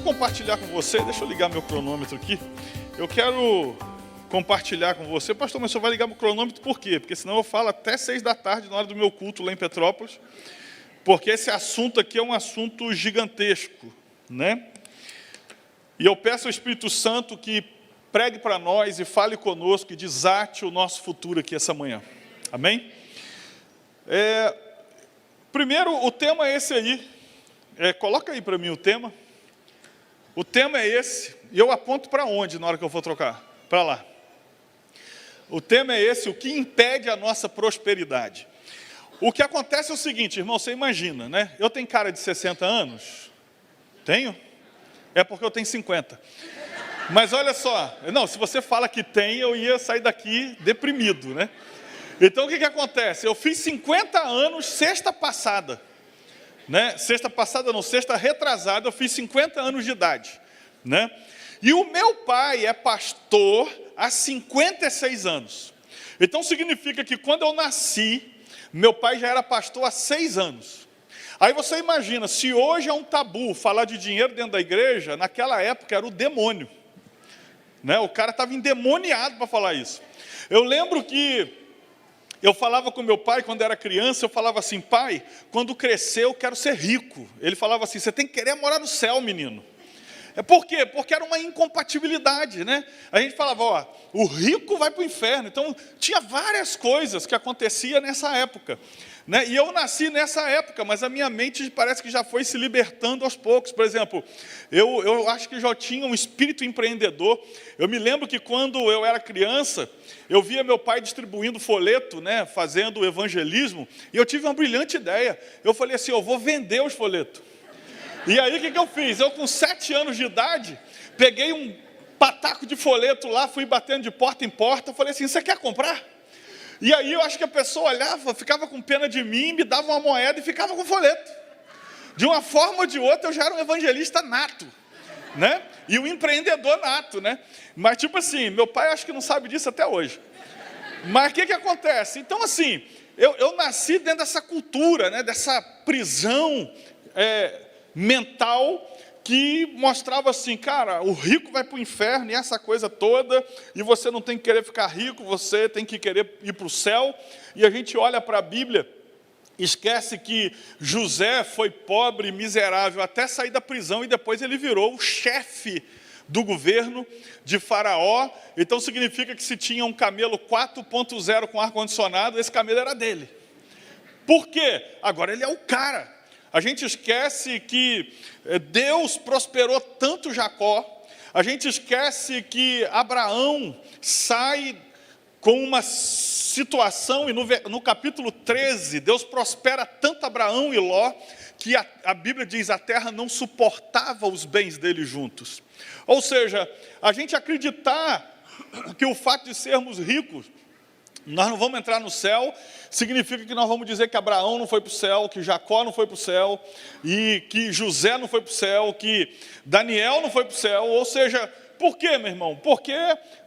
compartilhar com você, deixa eu ligar meu cronômetro aqui. Eu quero compartilhar com você. Pastor, mas o senhor vai ligar meu cronômetro por quê? Porque senão eu falo até 6 da tarde, na hora do meu culto lá em Petrópolis. Porque esse assunto aqui é um assunto gigantesco, né? E eu peço ao Espírito Santo que pregue para nós e fale conosco e desate o nosso futuro aqui essa manhã. Amém? Primeiro, o tema é esse aí. Coloca aí para mim o tema. O tema é esse. E eu aponto para onde na hora que eu for trocar? Para lá. O tema é esse, o que impede a nossa prosperidade. O que acontece é o seguinte, irmão, você imagina, né? Eu tenho cara de 60 anos? Tenho? É porque eu tenho 50. Mas olha só, não, se você fala que tem, eu ia sair daqui deprimido, né? Então o que acontece? Eu fiz 50 anos sexta passada, né? Sexta retrasada, eu fiz 50 anos de idade, né? E o meu pai é pastor há 56 anos. Então significa que quando eu nasci, meu pai já era pastor há 6 anos. Aí você imagina, se hoje é um tabu falar de dinheiro dentro da igreja, naquela época era o demônio, né? O cara estava endemoniado para falar isso. Eu lembro que eu falava com meu pai quando era criança, eu falava assim, pai, quando crescer eu quero ser rico. Ele falava assim, você tem que querer morar no céu, menino. Por quê? Porque era uma incompatibilidade, né? A gente falava, ó, o rico vai para o inferno. Então, tinha várias coisas que aconteciam nessa época, né? E eu nasci nessa época, mas a minha mente parece que já foi se libertando aos poucos. Por exemplo, eu acho que já tinha um espírito empreendedor. Eu me lembro que quando eu era criança, eu via meu pai distribuindo folheto, né? Fazendo evangelismo, e eu tive uma brilhante ideia. Eu falei assim, eu vou vender os folhetos. E aí, o que eu fiz? Eu, com 7 anos de idade, peguei um pataco de folheto lá, fui batendo de porta em porta, falei assim, você quer comprar? E aí, eu acho que a pessoa olhava, ficava com pena de mim, me dava uma moeda e ficava com o folheto. De uma forma ou de outra, eu já era um evangelista nato, né? E um empreendedor nato, né? Mas, tipo assim, meu pai acho que não sabe disso até hoje. Mas o que acontece? Então, assim, eu nasci dentro dessa cultura, né? Dessa prisão mental que mostrava assim, cara, o rico vai para o inferno e essa coisa toda, e você não tem que querer ficar rico, você tem que querer ir para o céu. E a gente olha para a Bíblia, esquece que José foi pobre, miserável, até sair da prisão, e depois ele virou o chefe do governo de Faraó. Então significa que se tinha um camelo 4.0 com ar-condicionado, esse camelo era dele. Por quê? Agora ele é o cara. A gente esquece que Deus prosperou tanto Jacó, a gente esquece que Abraão sai com uma situação, e no capítulo 13, Deus prospera tanto Abraão e Ló, que a Bíblia diz, a terra não suportava os bens deles juntos. Ou seja, a gente acreditar que o fato de sermos ricos, nós não vamos entrar no céu, significa que nós vamos dizer que Abraão não foi para o céu, que Jacó não foi para o céu, e que José não foi para o céu, que Daniel não foi para o céu. Ou seja, por quê, meu irmão? Porque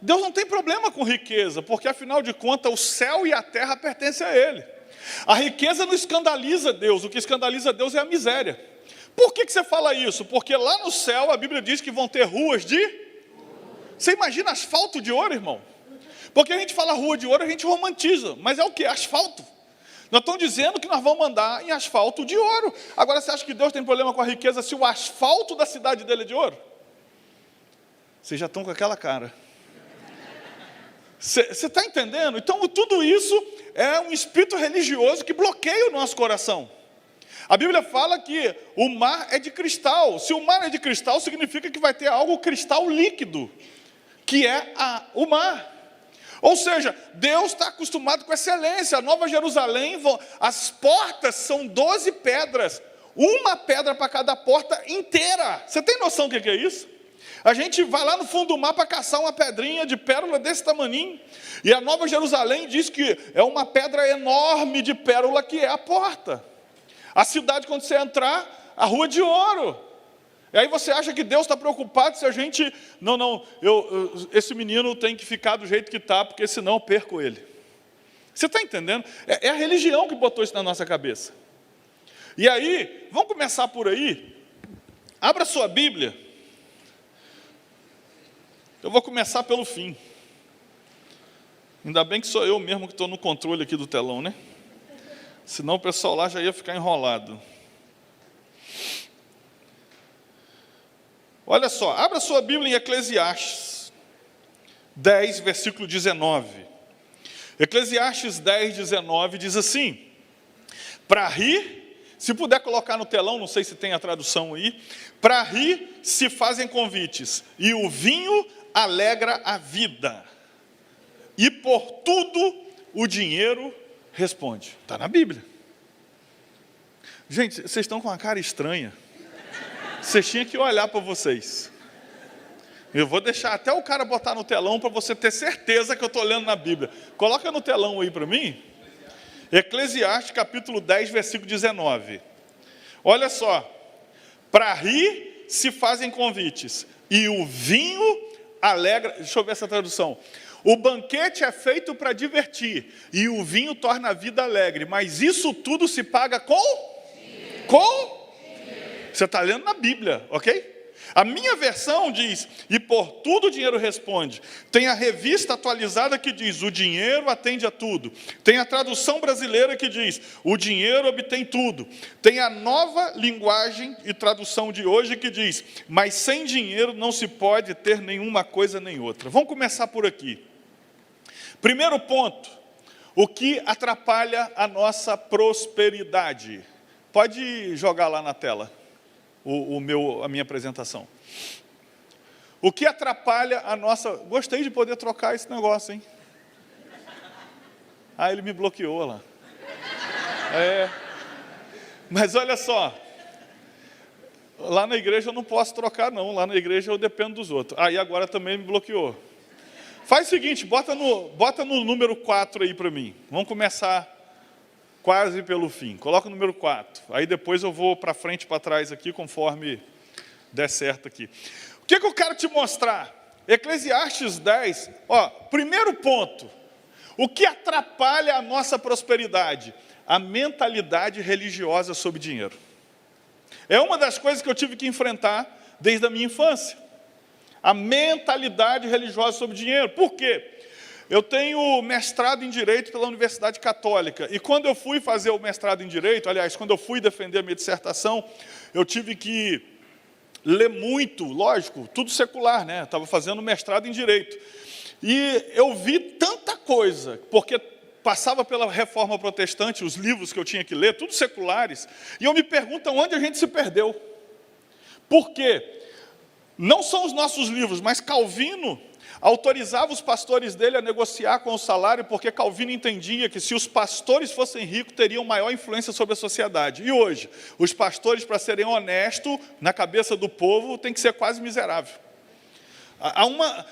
Deus não tem problema com riqueza, porque afinal de contas o céu e a terra pertencem a Ele. A riqueza não escandaliza Deus, o que escandaliza Deus é a miséria. Por que você fala isso? Porque lá no céu a Bíblia diz que vão ter ruas de... Você imagina asfalto de ouro, irmão? Porque a gente fala rua de ouro, a gente romantiza. Mas é o quê? Asfalto. Nós estamos dizendo que nós vamos andar em asfalto de ouro. Agora, você acha que Deus tem problema com a riqueza se o asfalto da cidade dele é de ouro? Vocês já estão com aquela cara. Você está entendendo? Então, tudo isso é um espírito religioso que bloqueia o nosso coração. A Bíblia fala que o mar é de cristal. Se o mar é de cristal, significa que vai ter algo cristal líquido, que é o mar. Ou seja, Deus está acostumado com excelência. A Nova Jerusalém, as portas são 12 pedras, uma pedra para cada porta inteira. Você tem noção do que é isso? A gente vai lá no fundo do mar para caçar uma pedrinha de pérola desse tamaninho, e a Nova Jerusalém diz que é uma pedra enorme de pérola que é a porta. A cidade, quando você entrar, a rua de ouro. E aí você acha que Deus está preocupado se a gente... Não, esse menino tem que ficar do jeito que está, porque senão eu perco ele. Você está entendendo? É a religião que botou isso na nossa cabeça. E aí, vamos começar por aí. Abra sua Bíblia Eu vou começar pelo fim. Ainda bem que sou eu mesmo que estou no controle aqui do telão, né? Senão o pessoal lá já ia ficar enrolado. Olha só, abra sua Bíblia em Eclesiastes 10, versículo 19. Eclesiastes 10, 19 diz assim: para rir, se puder colocar no telão, não sei se tem a tradução aí, para rir se fazem convites, e o vinho alegra a vida, e por tudo o dinheiro responde. Está na Bíblia. Gente, vocês estão com uma cara estranha. Vocês tinham que olhar para vocês. Eu vou deixar até o cara botar no telão para você ter certeza que eu estou lendo na Bíblia. Coloca no telão aí para mim. Eclesiastes capítulo 10, versículo 19. Olha só. Para rir se fazem convites, e o vinho alegra... Deixa eu ver essa tradução. O banquete é feito para divertir, e o vinho torna a vida alegre. Mas isso tudo se paga com? Com? Você está lendo na Bíblia, ok? A minha versão diz, e por tudo o dinheiro responde. Tem a revista atualizada que diz, o dinheiro atende a tudo. Tem a tradução brasileira que diz, o dinheiro obtém tudo. Tem a nova linguagem e tradução de hoje que diz, mas sem dinheiro não se pode ter nenhuma coisa nem outra. Vamos começar por aqui. Primeiro ponto, o que atrapalha a nossa prosperidade? Pode jogar lá na tela a minha apresentação. O que atrapalha a nossa... Gostei de poder trocar esse negócio, hein? Ah, ele me bloqueou lá. Mas olha só. Lá na igreja eu não posso trocar, não. Lá na igreja eu dependo dos outros. E agora também me bloqueou. Faz o seguinte, bota no número 4 aí para mim. Vamos começar quase pelo fim. Coloca o número 4. Aí depois eu vou para frente e para trás aqui, conforme der certo aqui. O que eu quero te mostrar? Eclesiastes 10, primeiro ponto. O que atrapalha a nossa prosperidade? A mentalidade religiosa sobre dinheiro. É uma das coisas que eu tive que enfrentar desde a minha infância. A mentalidade religiosa sobre dinheiro. Por quê? Eu tenho mestrado em Direito pela Universidade Católica. E quando eu fui fazer o mestrado em Direito, aliás, quando eu fui defender a minha dissertação, eu tive que ler muito, lógico, tudo secular, né? Estava fazendo mestrado em Direito. E eu vi tanta coisa, porque passava pela Reforma Protestante, os livros que eu tinha que ler, tudo seculares, e eu me pergunto onde a gente se perdeu. Por quê? Não são os nossos livros, mas Calvino autorizava os pastores dele a negociar com o salário, porque Calvino entendia que se os pastores fossem ricos, teriam maior influência sobre a sociedade. E hoje, os pastores, para serem honestos, na cabeça do povo, tem que ser quase miserável.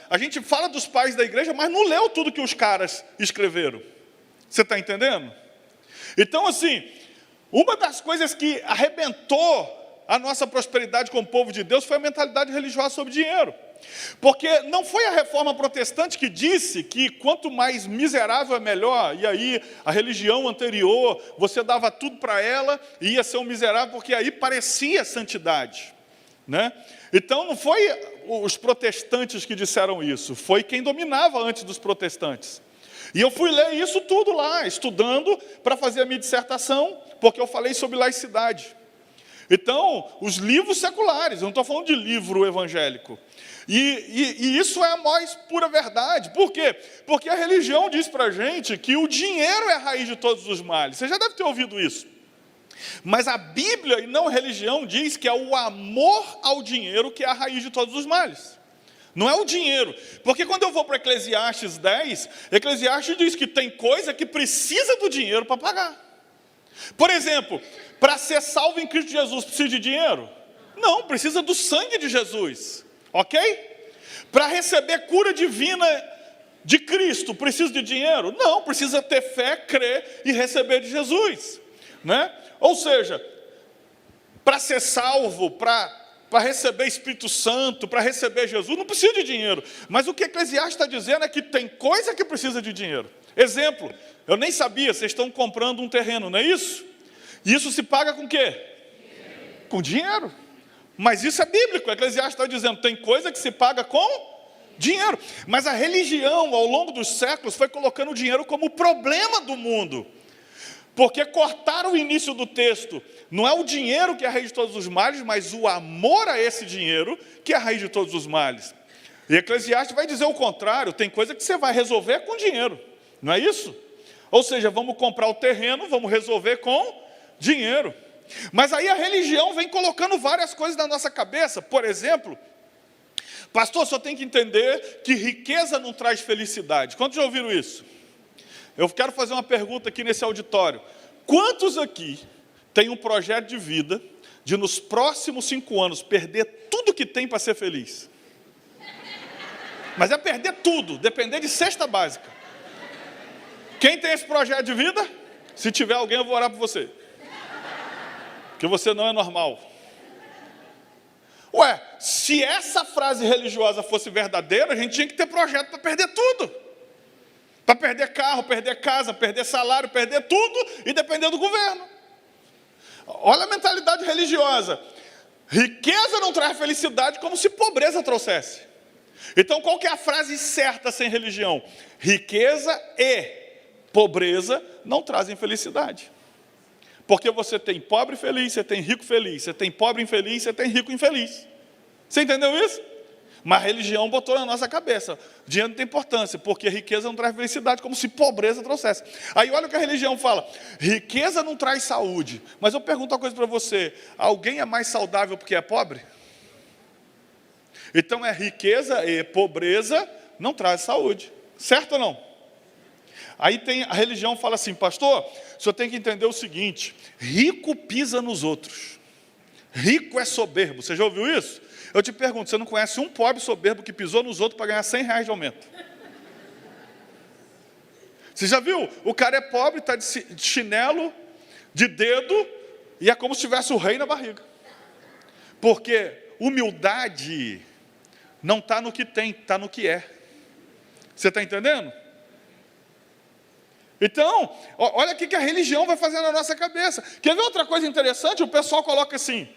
A gente fala dos pais da igreja, mas não leu tudo que os caras escreveram. Você está entendendo? Então, assim, uma das coisas que arrebentou a nossa prosperidade como povo de Deus foi a mentalidade religiosa sobre dinheiro. Porque não foi a Reforma Protestante que disse que quanto mais miserável é melhor, e aí a religião anterior, você dava tudo para ela e ia ser um miserável, porque aí parecia santidade, né? Então não foi os protestantes que disseram isso, foi quem dominava antes dos protestantes. E eu fui ler isso tudo lá, estudando para fazer a minha dissertação, porque eu falei sobre laicidade. Então, os livros seculares, eu não estou falando de livro evangélico. E isso é a mais pura verdade. Por quê? Porque a religião diz para a gente que o dinheiro é a raiz de todos os males. Você já deve ter ouvido isso. Mas a Bíblia, e não a religião, diz que é o amor ao dinheiro que é a raiz de todos os males. Não é o dinheiro. Porque quando eu vou para Eclesiastes 10, Eclesiastes diz que tem coisa que precisa do dinheiro para pagar. Por exemplo, para ser salvo em Cristo Jesus, precisa de dinheiro? Não, precisa do sangue de Jesus. Ok? Para receber cura divina de Cristo, precisa de dinheiro? Não, precisa ter fé, crer e receber de Jesus, né? Ou seja, para ser salvo, para receber Espírito Santo, para receber Jesus, não precisa de dinheiro. Mas o que Eclesiastes está dizendo é que tem coisa que precisa de dinheiro. Exemplo, eu nem sabia, vocês estão comprando um terreno, não é isso? E isso se paga com o quê? Com dinheiro. Mas isso é bíblico, Eclesiastes está dizendo, tem coisa que se paga com Dinheiro. Mas a religião, ao longo dos séculos, foi colocando o dinheiro como o problema do mundo. Porque cortaram o início do texto. Não é o dinheiro que é a raiz de todos os males, mas o amor a esse dinheiro que é a raiz de todos os males. E Eclesiastes vai dizer o contrário. Tem coisa que você vai resolver com dinheiro. Não é isso? Ou seja, vamos comprar o terreno, vamos resolver com dinheiro. Mas aí a religião vem colocando várias coisas na nossa cabeça. Por exemplo, pastor, só tem que entender que riqueza não traz felicidade. Quantos já ouviram isso? Eu quero fazer uma pergunta aqui nesse auditório. Quantos aqui têm um projeto de vida de nos próximos 5 anos perder tudo que tem para ser feliz? Mas é perder tudo, depender de cesta básica. Quem tem esse projeto de vida? Se tiver alguém, eu vou orar por você. Porque você não é normal. Ué, se essa frase religiosa fosse verdadeira, a gente tinha que ter projeto para perder tudo. Para perder carro, perder casa, perder salário, perder tudo e depender do governo. Olha a mentalidade religiosa. Riqueza não traz felicidade como se pobreza trouxesse. Então qual que é a frase certa sem religião? Riqueza e pobreza não trazem felicidade. Porque você tem pobre feliz, você tem rico feliz, você tem pobre infeliz, você tem rico infeliz. Você entendeu isso? Mas a religião botou na nossa cabeça. Dinheiro não tem importância, porque riqueza não traz felicidade, como se pobreza trouxesse. Aí olha o que a religião fala. Riqueza não traz saúde. Mas eu pergunto uma coisa para você. Alguém é mais saudável porque é pobre? Então é riqueza e pobreza não traz saúde. Certo ou não? Aí tem, a religião fala assim, pastor, o senhor tem que entender o seguinte, rico pisa nos outros, rico é soberbo, você já ouviu isso? Eu te pergunto, você não conhece um pobre soberbo que pisou nos outros para ganhar R$100 de aumento? Você já viu? O cara é pobre, está de chinelo, de dedo, e é como se tivesse o rei na barriga. Porque humildade não está no que tem, está no que é. Você está entendendo? Então, olha o que a religião vai fazer na nossa cabeça. Quer ver outra coisa interessante? O pessoal coloca assim,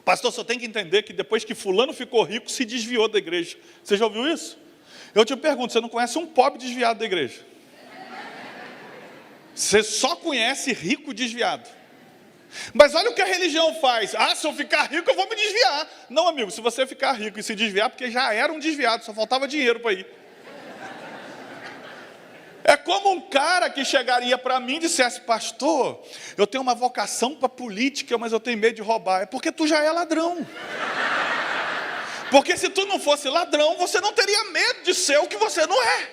pastor, só tem que entender que depois que fulano ficou rico, se desviou da igreja. Você já ouviu isso? Eu te pergunto, você não conhece um pobre desviado da igreja? Você só conhece rico desviado. Mas olha o que a religião faz. Ah, se eu ficar rico, eu vou me desviar. Não, amigo, se você ficar rico e se desviar, porque já era um desviado, só faltava dinheiro para ir. É como um cara que chegaria para mim e dissesse, pastor, eu tenho uma vocação para política, mas eu tenho medo de roubar. É porque tu já é ladrão. Porque se tu não fosse ladrão, você não teria medo de ser o que você não é.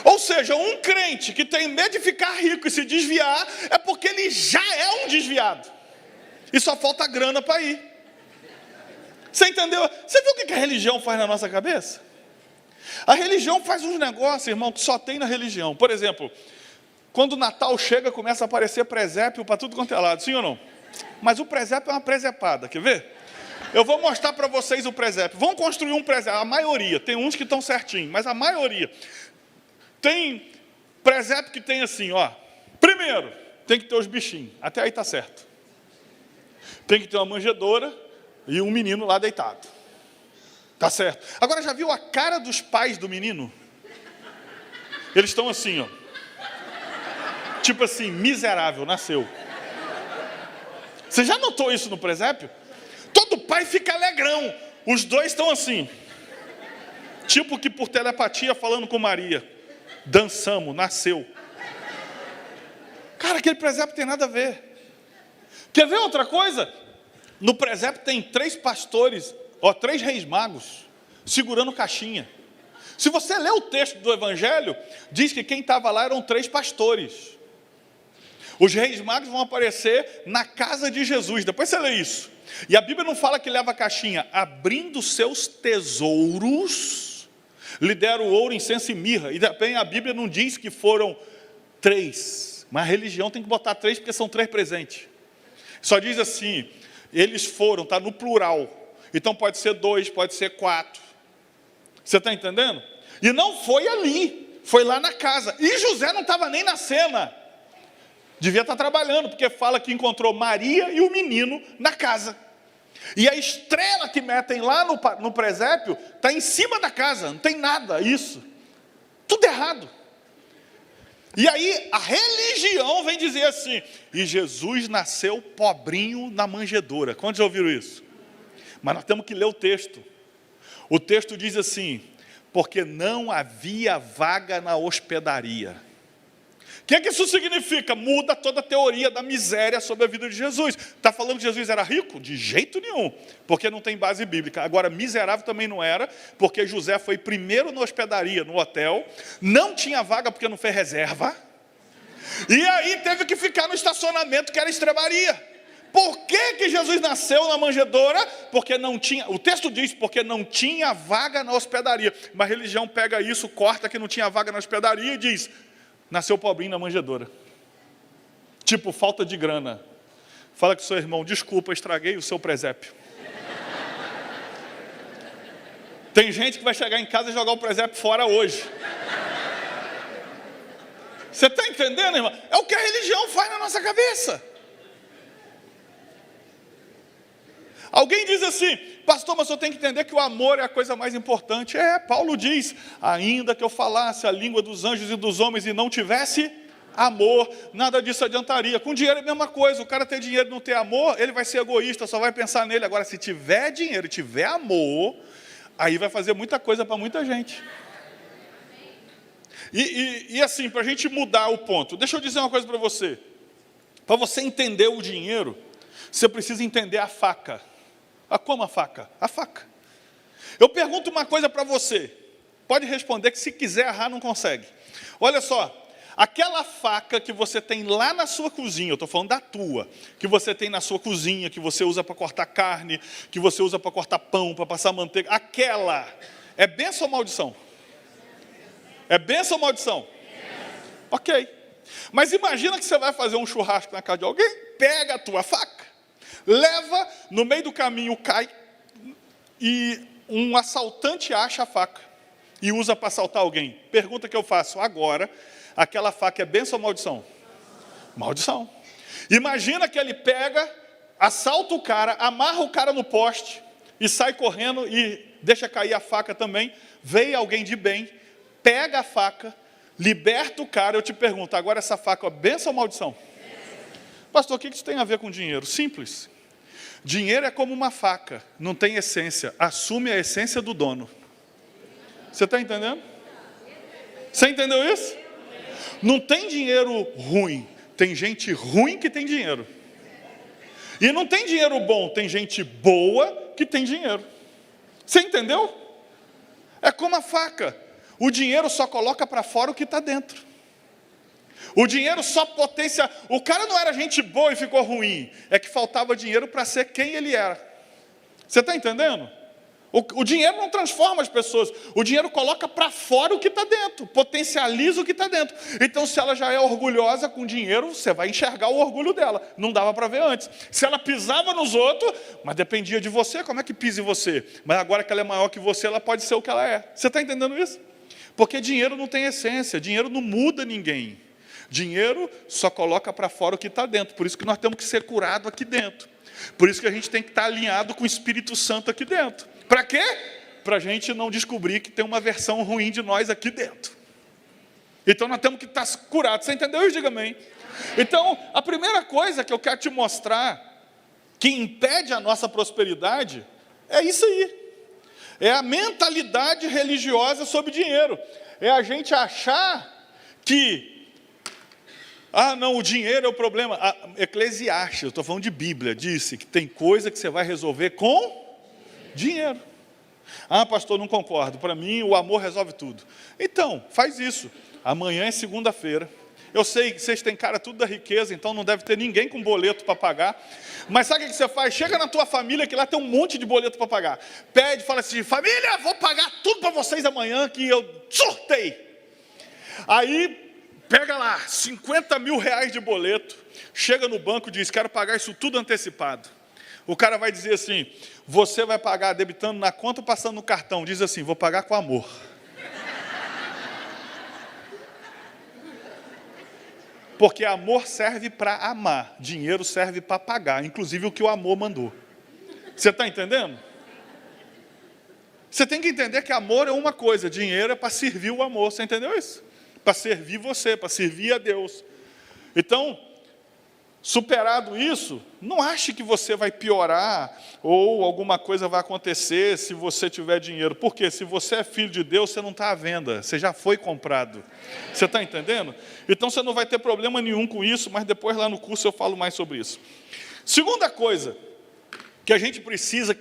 Ou seja, um crente que tem medo de ficar rico e se desviar, é porque ele já é um desviado. E só falta grana para ir. Você entendeu? Você viu o que a religião faz na nossa cabeça? A religião faz uns negócios, irmão, que só tem na religião. Por exemplo, quando o Natal chega, começa a aparecer presépio para tudo quanto é lado, sim ou não? Mas o presépio é uma presepada, quer ver? Eu vou mostrar para vocês o presépio. Vamos construir um presépio, a maioria, tem uns que estão certinhos, mas a maioria. Tem presépio que tem assim, ó. Primeiro, tem que ter os bichinhos, até aí está certo. Tem que ter uma manjedoura e um menino lá deitado. Tá certo. Agora, já viu a cara dos pais do menino? Eles estão assim, ó. Tipo assim, miserável, nasceu. Você já notou isso no presépio? Todo pai fica alegrão. Os dois estão assim. Tipo que por telepatia falando com Maria. Dançamos, nasceu. Cara, aquele presépio tem nada a ver. Quer ver outra coisa? No presépio tem 3 pastores, 3 reis magos, segurando caixinha. Se você ler o texto do Evangelho, diz que quem estava lá eram 3 pastores. Os reis magos vão aparecer na casa de Jesus, depois você lê isso. E a Bíblia não fala que leva a caixinha, abrindo seus tesouros, lhe deram ouro, incenso e mirra. E também a Bíblia não diz que foram 3, mas a religião tem que botar 3 porque são 3 presentes. Só diz assim, eles foram, está no plural. Então pode ser 2, pode ser 4. Você está entendendo? E não foi ali, foi lá na casa. E José não estava nem na cena. Devia estar trabalhando, porque fala que encontrou Maria e o menino na casa. E a estrela que metem lá no presépio está em cima da casa, não tem nada, isso. Tudo errado. E aí a religião vem dizer assim, e Jesus nasceu pobrinho na manjedoura. Quantos já ouviram isso? Mas nós temos que ler o texto. O texto diz assim, porque não havia vaga na hospedaria. O que isso significa? Muda toda a teoria da miséria sobre a vida de Jesus. Está falando que Jesus era rico? De jeito nenhum, porque não tem base bíblica. Agora, miserável também não era, porque José foi primeiro na hospedaria, no hotel, não tinha vaga porque não fez reserva, e aí teve que ficar no estacionamento, que era estrebaria. Por que Jesus nasceu na manjedoura? Porque não tinha, o texto diz, porque não tinha vaga na hospedaria. Mas a religião pega isso, corta que não tinha vaga na hospedaria e diz, nasceu pobrinho na manjedoura. Tipo, falta de grana. Fala com o seu irmão, desculpa, estraguei o seu presépio. Tem gente que vai chegar em casa e jogar o presépio fora hoje. Você está entendendo, irmão? É o que a religião faz na nossa cabeça. Alguém diz assim, pastor, mas eu tenho que entender que o amor é a coisa mais importante. Paulo diz, ainda que eu falasse a língua dos anjos e dos homens e não tivesse amor, nada disso adiantaria. Com dinheiro é a mesma coisa, o cara ter dinheiro e não ter amor, ele vai ser egoísta, só vai pensar nele. Agora, se tiver dinheiro e tiver amor, aí vai fazer muita coisa para muita gente. E assim, para a gente mudar o ponto, deixa eu dizer uma coisa para você. Para você entender o dinheiro, você precisa entender a faca. Como a faca? A faca. Eu pergunto uma coisa para você. Pode responder que se quiser errar não consegue. Olha só, aquela faca que você tem lá na sua cozinha, eu estou falando da tua, que você tem na sua cozinha, que você usa para cortar carne, que você usa para cortar pão, para passar manteiga, aquela, é bênção ou maldição? É bênção ou maldição? Ok. Mas imagina que você vai fazer um churrasco na casa de alguém, pega a tua faca, leva, no meio do caminho cai, e um assaltante acha a faca, e usa para assaltar alguém. Pergunta que eu faço agora, aquela faca é bênção ou maldição? Maldição. Imagina que ele pega, assalta o cara, amarra o cara no poste, e sai correndo, e deixa cair a faca também, veio alguém de bem, pega a faca, liberta o cara. Eu te pergunto, agora essa faca é bênção ou maldição? Pastor, o que isso tem a ver com dinheiro? Simples. Dinheiro é como uma faca, não tem essência, assume a essência do dono. Você está entendendo? Você entendeu isso? Não tem dinheiro ruim, tem gente ruim que tem dinheiro. E não tem dinheiro bom, tem gente boa que tem dinheiro. Você entendeu? É como a faca. O dinheiro só coloca para fora o que está dentro. O dinheiro só potencia. O cara não era gente boa e ficou ruim. É que faltava dinheiro para ser quem ele era. Você está entendendo? O dinheiro não transforma as pessoas. O dinheiro coloca para fora o que está dentro. Potencializa o que está dentro. Então, se ela já é orgulhosa com dinheiro, você vai enxergar o orgulho dela. Não dava para ver antes. Se ela pisava nos outros, mas dependia de você, como é que pisa em você? Mas agora que ela é maior que você, ela pode ser o que ela é. Você está entendendo isso? Porque dinheiro não tem essência. Dinheiro não muda ninguém. Dinheiro só coloca para fora o que está dentro. Por isso que nós temos que ser curados aqui dentro. Por isso que a gente tem que estar alinhado com o Espírito Santo aqui dentro. Para quê? Para a gente não descobrir que tem uma versão ruim de nós aqui dentro. Então nós temos que estar curados. Você entendeu isso? Diga amém. Então, a primeira coisa que eu quero te mostrar, que impede a nossa prosperidade, é isso aí. É a mentalidade religiosa sobre dinheiro. É a gente achar que não, o dinheiro é o problema. Eclesiastes, eu estou falando de Bíblia, disse que tem coisa que você vai resolver com dinheiro. Pastor, não concordo. Para mim, o amor resolve tudo. Então, faz isso. Amanhã é segunda-feira. Eu sei que vocês têm cara tudo da riqueza, então não deve ter ninguém com boleto para pagar. Mas sabe o que você faz? Chega na tua família, que lá tem um monte de boleto para pagar. Pede, fala assim, família, vou pagar tudo para vocês amanhã, que eu sortei. Aí, pega lá, 50 mil reais de boleto, chega no banco e diz, quero pagar isso tudo antecipado. O cara vai dizer assim, você vai pagar debitando na conta ou passando no cartão? Diz assim, vou pagar com amor. Porque amor serve para amar, dinheiro serve para pagar, inclusive o que o amor mandou. Você está entendendo? Você tem que entender que amor é uma coisa, dinheiro é para servir o amor, você entendeu isso? Para servir você, para servir a Deus. Então, superado isso, não ache que você vai piorar ou alguma coisa vai acontecer se você tiver dinheiro. Porque se você é filho de Deus, você não está à venda, você já foi comprado. Você está entendendo? Então você não vai ter problema nenhum com isso, mas depois lá no curso eu falo mais sobre isso. Segunda coisa que a gente precisa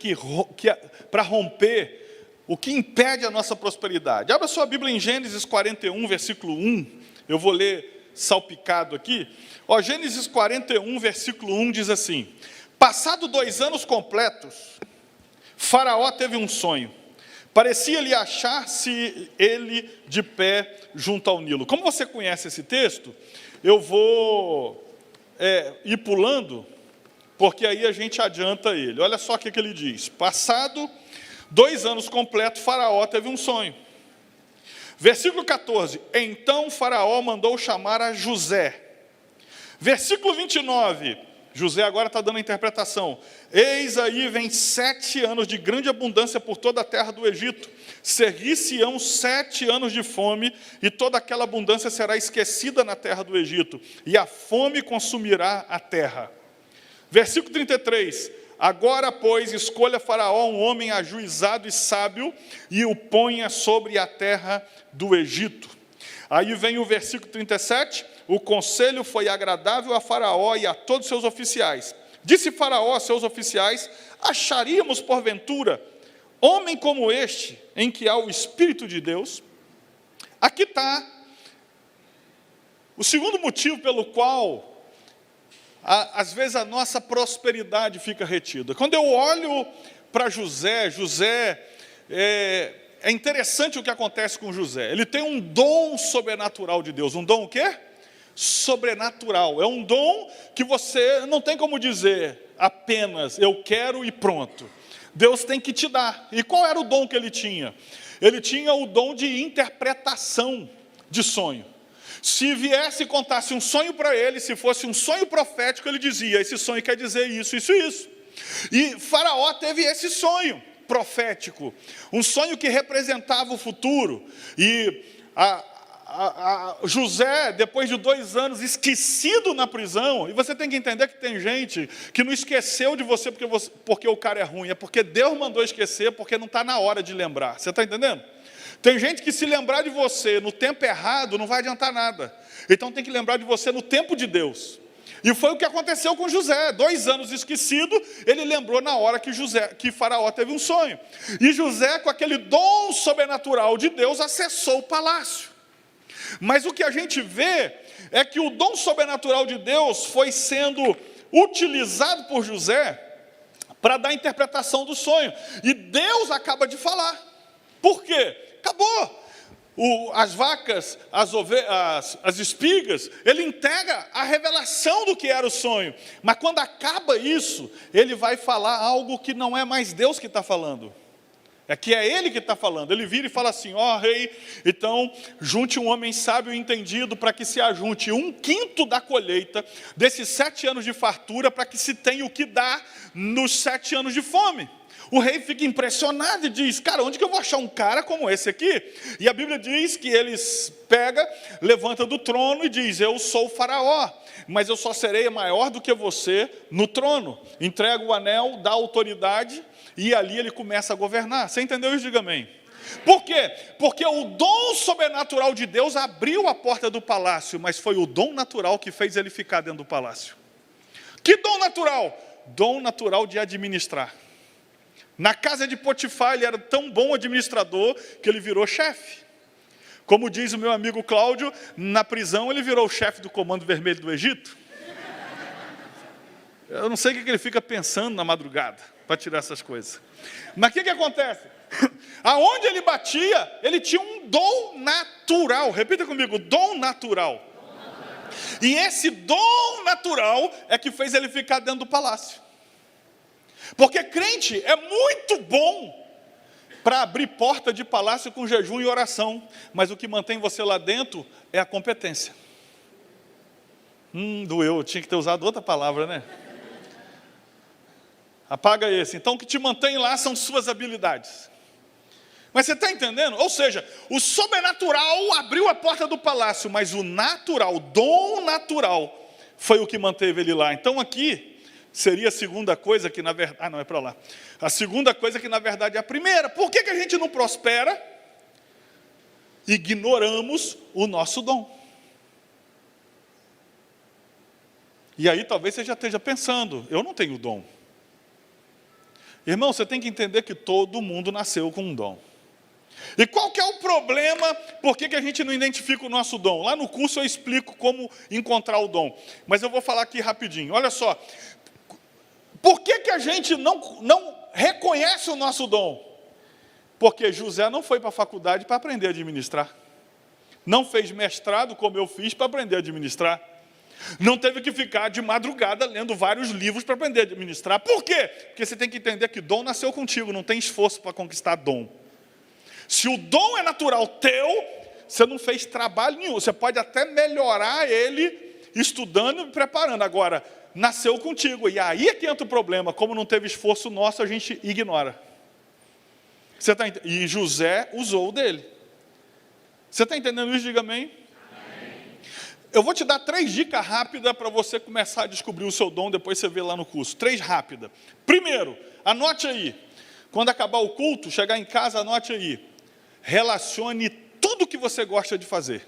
para romper o que impede a nossa prosperidade. Abra sua Bíblia em Gênesis 41, versículo 1. Eu vou ler salpicado aqui. Gênesis 41, versículo 1 diz assim: passado 2 anos completos, Faraó teve um sonho. Parecia-lhe achar-se ele de pé junto ao Nilo. Como você conhece esse texto, eu vou ir pulando, porque aí a gente adianta ele. Olha só o que ele diz. Passado 2 anos completos, Faraó teve um sonho. Versículo 14. Então Faraó mandou chamar a José. Versículo 29. José agora está dando a interpretação. Eis aí vem 7 anos de grande abundância por toda a terra do Egito. Seguir-se-ão 7 anos de fome, e toda aquela abundância será esquecida na terra do Egito, e a fome consumirá a terra. Versículo 33. Agora, pois, escolha Faraó um homem ajuizado e sábio, e o ponha sobre a terra do Egito. Aí vem o versículo 37. O conselho foi agradável a Faraó e a todos seus oficiais. Disse Faraó a seus oficiais: acharíamos porventura homem como este, em que há o Espírito de Deus? Aqui está o segundo motivo pelo qual às vezes a nossa prosperidade fica retida. Quando eu olho para José, é interessante o que acontece com José. Ele tem um dom sobrenatural de Deus. Um dom o quê? Sobrenatural. É um dom que você não tem como dizer apenas eu quero e pronto. Deus tem que te dar. E qual era o dom que ele tinha? Ele tinha o dom de interpretação de sonho. Se viesse e contasse um sonho para ele, se fosse um sonho profético, ele dizia: esse sonho quer dizer isso, isso e isso. E Faraó teve esse sonho profético, um sonho que representava o futuro. E José, depois de 2 anos, esquecido na prisão, e você tem que entender que tem gente que não esqueceu de você porque o cara é ruim, é porque Deus mandou esquecer, porque não está na hora de lembrar. Você está entendendo? Tem gente que se lembrar de você no tempo errado não vai adiantar nada. Então tem que lembrar de você no tempo de Deus. E foi o que aconteceu com José. 2 anos esquecido, ele lembrou na hora que Faraó teve um sonho. E José, com aquele dom sobrenatural de Deus, acessou o palácio. Mas o que a gente vê é que o dom sobrenatural de Deus foi sendo utilizado por José para dar a interpretação do sonho. E Deus acaba de falar. Por quê? Acabou. As vacas, as espigas, ele entrega a revelação do que era o sonho. Mas quando acaba isso, ele vai falar algo que não é mais Deus que está falando. É que é ele que está falando. Ele vira e fala assim: rei, então junte um homem sábio e entendido para que se ajunte 1/5 da colheita desses 7 anos de fartura, para que se tenha o que dar nos 7 anos de fome. O rei fica impressionado e diz: cara, onde que eu vou achar um cara como esse aqui? E a Bíblia diz que eles levanta do trono e diz: eu sou o Faraó, mas eu só serei maior do que você no trono. Entrega o anel, dá autoridade, e ali ele começa a governar. Você entendeu isso? Diga amém. Por quê? Porque o dom sobrenatural de Deus abriu a porta do palácio, mas foi o dom natural que fez ele ficar dentro do palácio. Que dom natural? Dom natural de administrar. Na casa de Potifar, ele era tão bom administrador que ele virou chefe. Como diz o meu amigo Cláudio, na prisão ele virou o chefe do Comando Vermelho do Egito. Eu não sei o que ele fica pensando na madrugada para tirar essas coisas. Mas o que acontece? Aonde ele batia, ele tinha um dom natural. Repita comigo: dom natural. E esse dom natural é que fez ele ficar dentro do palácio. Porque crente é muito bom para abrir porta de palácio com jejum e oração, mas o que mantém você lá dentro é a competência. Doeu, eu tinha que ter usado outra palavra, né? Apaga esse. Então, o que te mantém lá são suas habilidades. Mas você está entendendo? Ou seja, o sobrenatural abriu a porta do palácio, mas o natural, o dom natural, foi o que manteve ele lá. Então, aqui seria a segunda coisa que, na verdade... Ah, não, é para lá. A segunda coisa que, na verdade, é a primeira. Por que a gente não prospera? Ignoramos o nosso dom. E aí, talvez você já esteja pensando, eu não tenho dom. Irmão, você tem que entender que todo mundo nasceu com um dom. E qual que é o problema? Por que a gente não identifica o nosso dom? Lá no curso eu explico como encontrar o dom. Mas eu vou falar aqui rapidinho. Olha só. Por que a gente não reconhece o nosso dom? Porque José não foi para a faculdade para aprender a administrar. Não fez mestrado como eu fiz para aprender a administrar. Não teve que ficar de madrugada lendo vários livros para aprender a administrar. Por quê? Porque você tem que entender que dom nasceu contigo, não tem esforço para conquistar dom. Se o dom é natural teu, você não fez trabalho nenhum. Você pode até melhorar ele estudando e preparando. Agora, nasceu contigo. E aí é que entra o problema. Como não teve esforço nosso, a gente ignora. Você tá ent... E José usou o dele. Você está entendendo isso? Diga amém. Eu vou te dar 3 dicas rápidas para você começar a descobrir o seu dom, depois você vê lá no curso. 3 rápidas. Primeiro, anote aí. Quando acabar o culto, chegar em casa, anote aí. Relacione tudo que você gosta de fazer.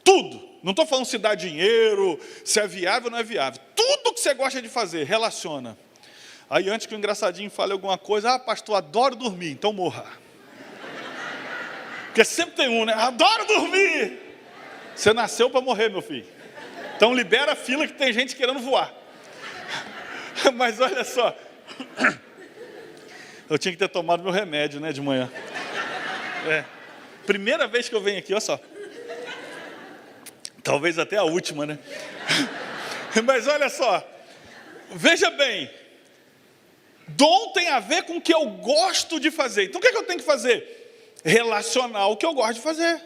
Tudo. Não estou falando se dá dinheiro, se é viável ou não é viável. Tudo que você gosta de fazer, relaciona. Aí antes que o engraçadinho fale alguma coisa, ah, pastor, adoro dormir, então morra. Porque sempre tem um, né? Adoro dormir. Você nasceu para morrer, meu filho. Então libera a fila que tem gente querendo voar. Mas olha só. Eu tinha que ter tomado meu remédio, né, de manhã. Primeira vez que eu venho aqui, olha só. Talvez até a última, né? Mas olha só. Veja bem. Dom tem a ver com o que eu gosto de fazer. Então o que eu tenho que fazer? Relacionar o que eu gosto de fazer.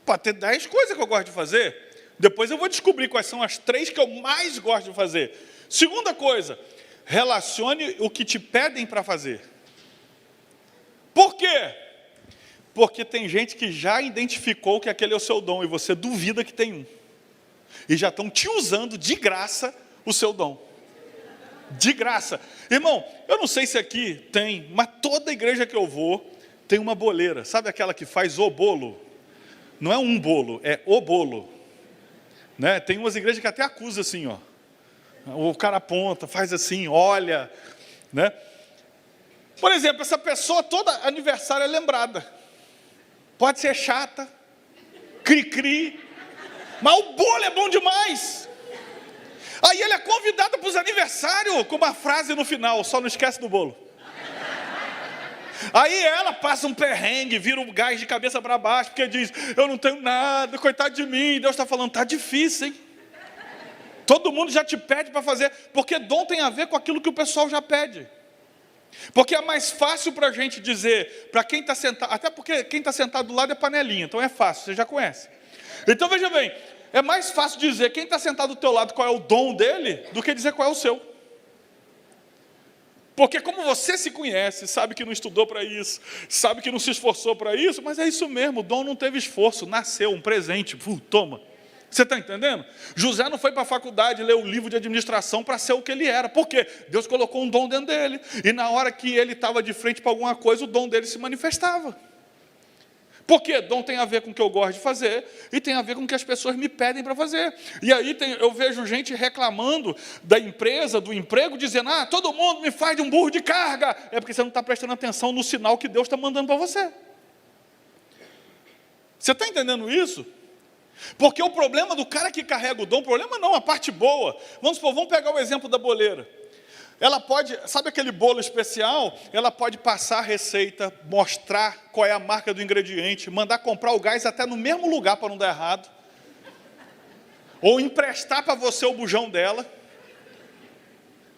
Pode ter 10 coisas que eu gosto de fazer. Depois eu vou descobrir quais são as 3 que eu mais gosto de fazer. Segunda coisa, relacione o que te pedem para fazer. Por quê? Porque tem gente que já identificou que aquele é o seu dom e você duvida que tem um. E já estão te usando de graça o seu dom. De graça. Irmão, eu não sei se aqui tem, mas toda igreja que eu vou tem uma boleira. Sabe aquela que faz o bolo? Não é um bolo, é o bolo. Né? Tem umas igrejas que até acusam assim, ó. O cara aponta, faz assim, olha. Né? Por exemplo, essa pessoa toda aniversário é lembrada. Pode ser chata, cri-cri, mas o bolo é bom demais. Aí ele é convidado para os aniversários com uma frase no final, só não esquece do bolo. Aí ela passa um perrengue, vira um gás de cabeça para baixo, porque diz, eu não tenho nada, coitado de mim. Deus está falando, está difícil, hein? Todo mundo já te pede para fazer, porque dom tem a ver com aquilo que o pessoal já pede. Porque é mais fácil para a gente dizer, para quem está sentado, até porque quem está sentado do lado é panelinha, então é fácil, você já conhece. Então veja bem, é mais fácil dizer quem está sentado do teu lado qual é o dom dele, do que dizer qual é o seu. Porque como você se conhece, sabe que não estudou para isso, sabe que não se esforçou para isso, mas é isso mesmo, o dom não teve esforço, nasceu, um presente, toma. Você está entendendo? José não foi para a faculdade ler o livro de administração para ser o que ele era. Por quê? Deus colocou um dom dentro dele. E na hora que ele estava de frente para alguma coisa, o dom dele se manifestava. Por quê? Dom tem a ver com o que eu gosto de fazer e tem a ver com o que as pessoas me pedem para fazer. E aí eu vejo gente reclamando da empresa, do emprego, dizendo, todo mundo me faz de um burro de carga. É porque você não está prestando atenção no sinal que Deus está mandando para você. Você está entendendo isso? Porque o problema do cara que carrega o dom, o problema não, a parte boa. Vamos pegar o exemplo da boleira. Ela pode, sabe aquele bolo especial? Ela pode passar a receita, mostrar qual é a marca do ingrediente, mandar comprar o gás até no mesmo lugar para não dar errado. Ou emprestar para você o bujão dela.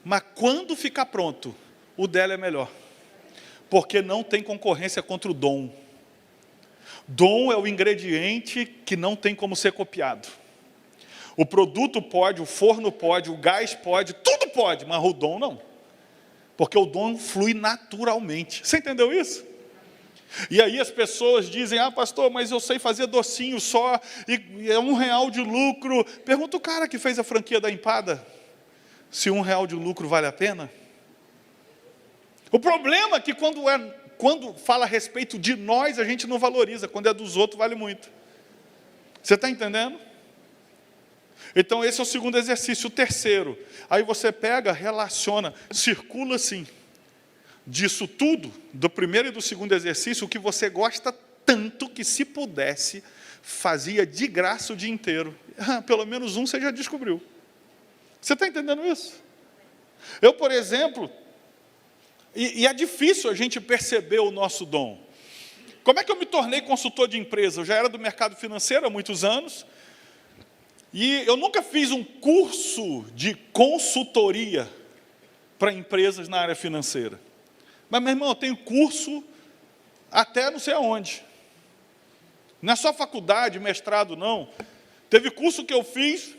Mas quando ficar pronto, o dela é melhor. Porque não tem concorrência contra o dom. Dom é o ingrediente que não tem como ser copiado. O produto pode, o forno pode, o gás pode, tudo pode, mas o dom não. Porque o dom flui naturalmente. Você entendeu isso? E aí as pessoas dizem, pastor, mas eu sei fazer docinho só, e é R$1 de lucro. Pergunta o cara que fez a franquia da empada, se R$1 de lucro vale a pena. O problema é que quando fala a respeito de nós, a gente não valoriza. Quando é dos outros, vale muito. Você está entendendo? Então esse é o segundo exercício. O terceiro, aí você pega, relaciona, circula assim. Disso tudo, do primeiro e do segundo exercício, o que você gosta tanto que, se pudesse, fazia de graça o dia inteiro. Pelo menos um você já descobriu. Você está entendendo isso? Eu, por exemplo, e é difícil a gente perceber o nosso dom. Como é que eu me tornei consultor de empresa? Eu já era do mercado financeiro há muitos anos, e eu nunca fiz um curso de consultoria para empresas na área financeira. Mas, meu irmão, eu tenho curso até não sei aonde. Não é só faculdade, mestrado, não. Teve curso que eu fiz,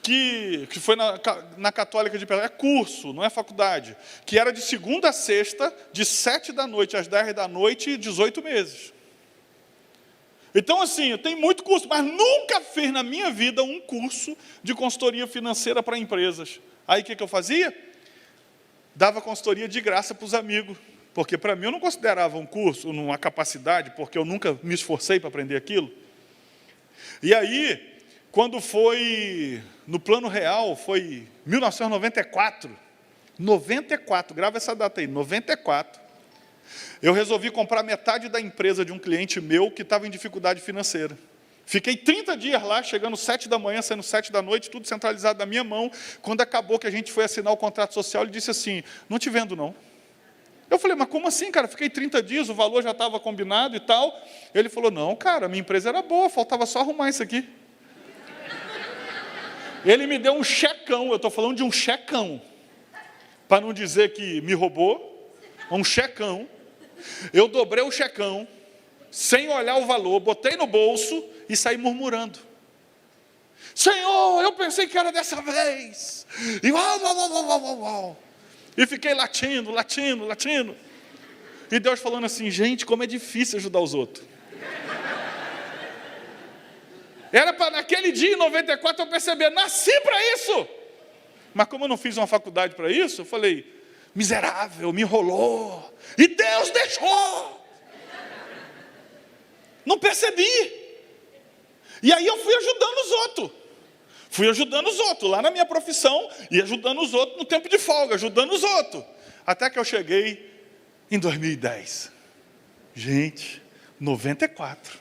que foi na Católica de Pelotas. É curso, não é faculdade. Que era de segunda a sexta, de 7 da noite às 10 da noite, 18 meses. Então, assim, eu tenho muito curso, mas nunca fiz na minha vida um curso de consultoria financeira para empresas. Aí, o que eu fazia? Dava consultoria de graça para os amigos, porque para mim eu não considerava um curso, uma capacidade, porque eu nunca me esforcei para aprender aquilo. E aí, quando foi no Plano Real, foi 1994, 94, grava essa data aí, 94, eu resolvi comprar metade da empresa de um cliente meu que estava em dificuldade financeira. Fiquei 30 dias lá, chegando 7 da manhã, saindo 7 da noite, tudo centralizado na minha mão. Quando acabou que a gente foi assinar o contrato social, ele disse assim, não te vendo não. Eu falei, mas como assim, cara? Fiquei 30 dias, o valor já estava combinado e tal. Ele falou, não, cara, minha empresa era boa, faltava só arrumar isso aqui. Ele me deu um checão, eu estou falando de um checão, para não dizer que me roubou, um checão. Eu dobrei o checão, sem olhar o valor, botei no bolso e saí murmurando. Senhor, eu pensei que era dessa vez. E uau. E fiquei latindo. E Deus falando assim, gente, como é difícil ajudar os outros. Era para naquele dia, em 94, eu perceber, nasci para isso. Mas como eu não fiz uma faculdade para isso, eu falei, miserável, me enrolou. E Deus deixou. Não percebi. E aí eu fui ajudando os outros. Lá na minha profissão, e ajudando os outros no tempo de folga, ajudando os outros. Até que eu cheguei em 2010. Gente, 94.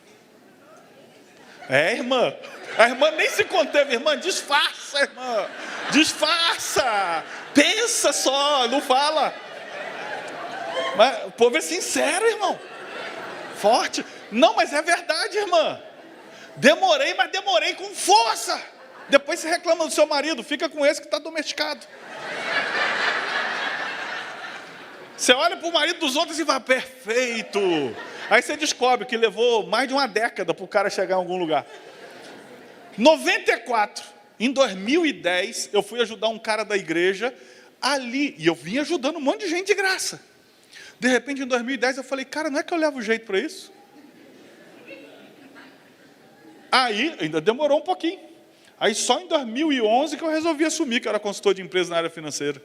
Irmã. A irmã nem se conteve, irmã, disfarça, irmã. Disfarça. Pensa só, não fala. Mas o povo é sincero, irmão. Forte. Não, mas é verdade, irmã. Demorei, mas demorei com força. Depois você reclama do seu marido, fica com esse que está domesticado. Você olha para o marido dos outros e fala, perfeito. Aí você descobre que levou mais de uma década para o cara chegar em algum lugar. 94, em 2010, eu fui ajudar um cara da igreja ali. E eu vim ajudando um monte de gente de graça. De repente, em 2010, eu falei, cara, não é que eu levo jeito para isso? Aí, ainda demorou um pouquinho. Aí, só em 2011 que eu resolvi assumir que eu era consultor de empresa na área financeira.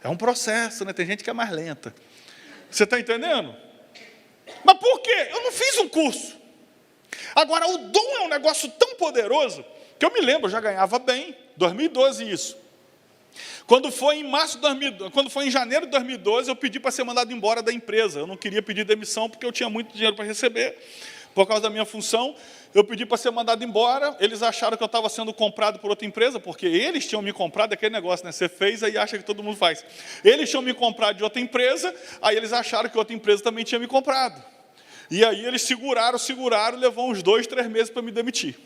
É um processo, né? Tem gente que é mais lenta. Você está entendendo? Mas por quê? Eu não fiz um curso. Agora, o dom é um negócio tão poderoso, que eu me lembro, eu já ganhava bem, 2012 isso. Quando foi em janeiro de 2012, eu pedi para ser mandado embora da empresa. Eu não queria pedir demissão, porque eu tinha muito dinheiro para receber. Por causa da minha função, eu pedi para ser mandado embora. Eles acharam que eu estava sendo comprado por outra empresa, porque eles tinham me comprado, aquele negócio, né? Você fez, aí acha que todo mundo faz. Eles tinham me comprado de outra empresa, aí eles acharam que outra empresa também tinha me comprado. E aí eles seguraram, levou uns 2, 3 meses para me demitir.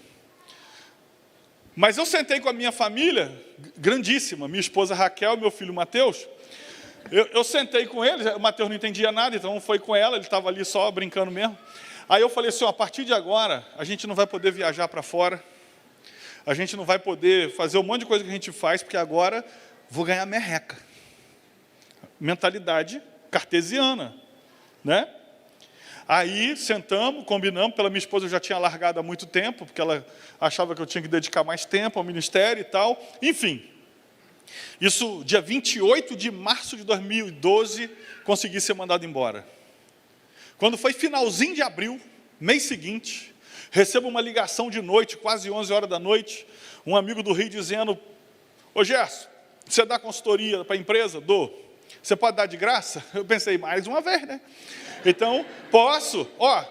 Mas eu sentei com a minha família, grandíssima, minha esposa Raquel e meu filho Mateus. Eu sentei com eles, o Mateus não entendia nada, então foi com ela, ele estava ali só brincando mesmo. Aí eu falei assim, a partir de agora, a gente não vai poder viajar para fora, a gente não vai poder fazer um monte de coisa que a gente faz, porque agora vou ganhar merreca. Mentalidade cartesiana, né? Aí sentamos, combinamos, pela minha esposa eu já tinha largado há muito tempo, porque ela achava que eu tinha que dedicar mais tempo ao ministério e tal. Enfim, isso dia 28 de março de 2012, consegui ser mandado embora. Quando foi finalzinho de abril, mês seguinte, recebo uma ligação de noite, quase 11 horas da noite, um amigo do Rio dizendo: ô Gerson, você dá consultoria para a empresa? Dou. Você pode dar de graça? Eu pensei, mais uma vez, né? Então, posso. Ó,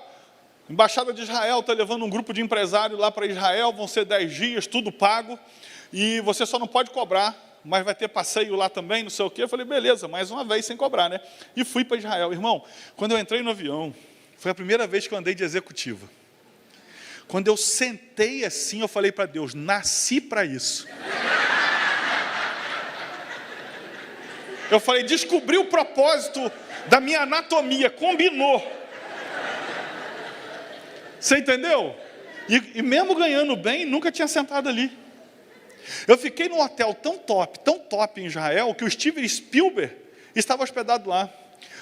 Embaixada de Israel está levando um grupo de empresários lá para Israel, vão ser 10 dias, tudo pago, e você só não pode cobrar, mas vai ter passeio lá também, não sei o quê. Eu falei, beleza, mais uma vez sem cobrar, né? E fui para Israel. Irmão, quando eu entrei no avião, foi a primeira vez que eu andei de executiva. Quando eu sentei assim, eu falei para Deus, nasci para isso. Eu falei, descobri o propósito da minha anatomia, combinou. Você entendeu? E mesmo ganhando bem, nunca tinha sentado ali. Eu fiquei num hotel tão top em Israel, que o Steven Spielberg estava hospedado lá.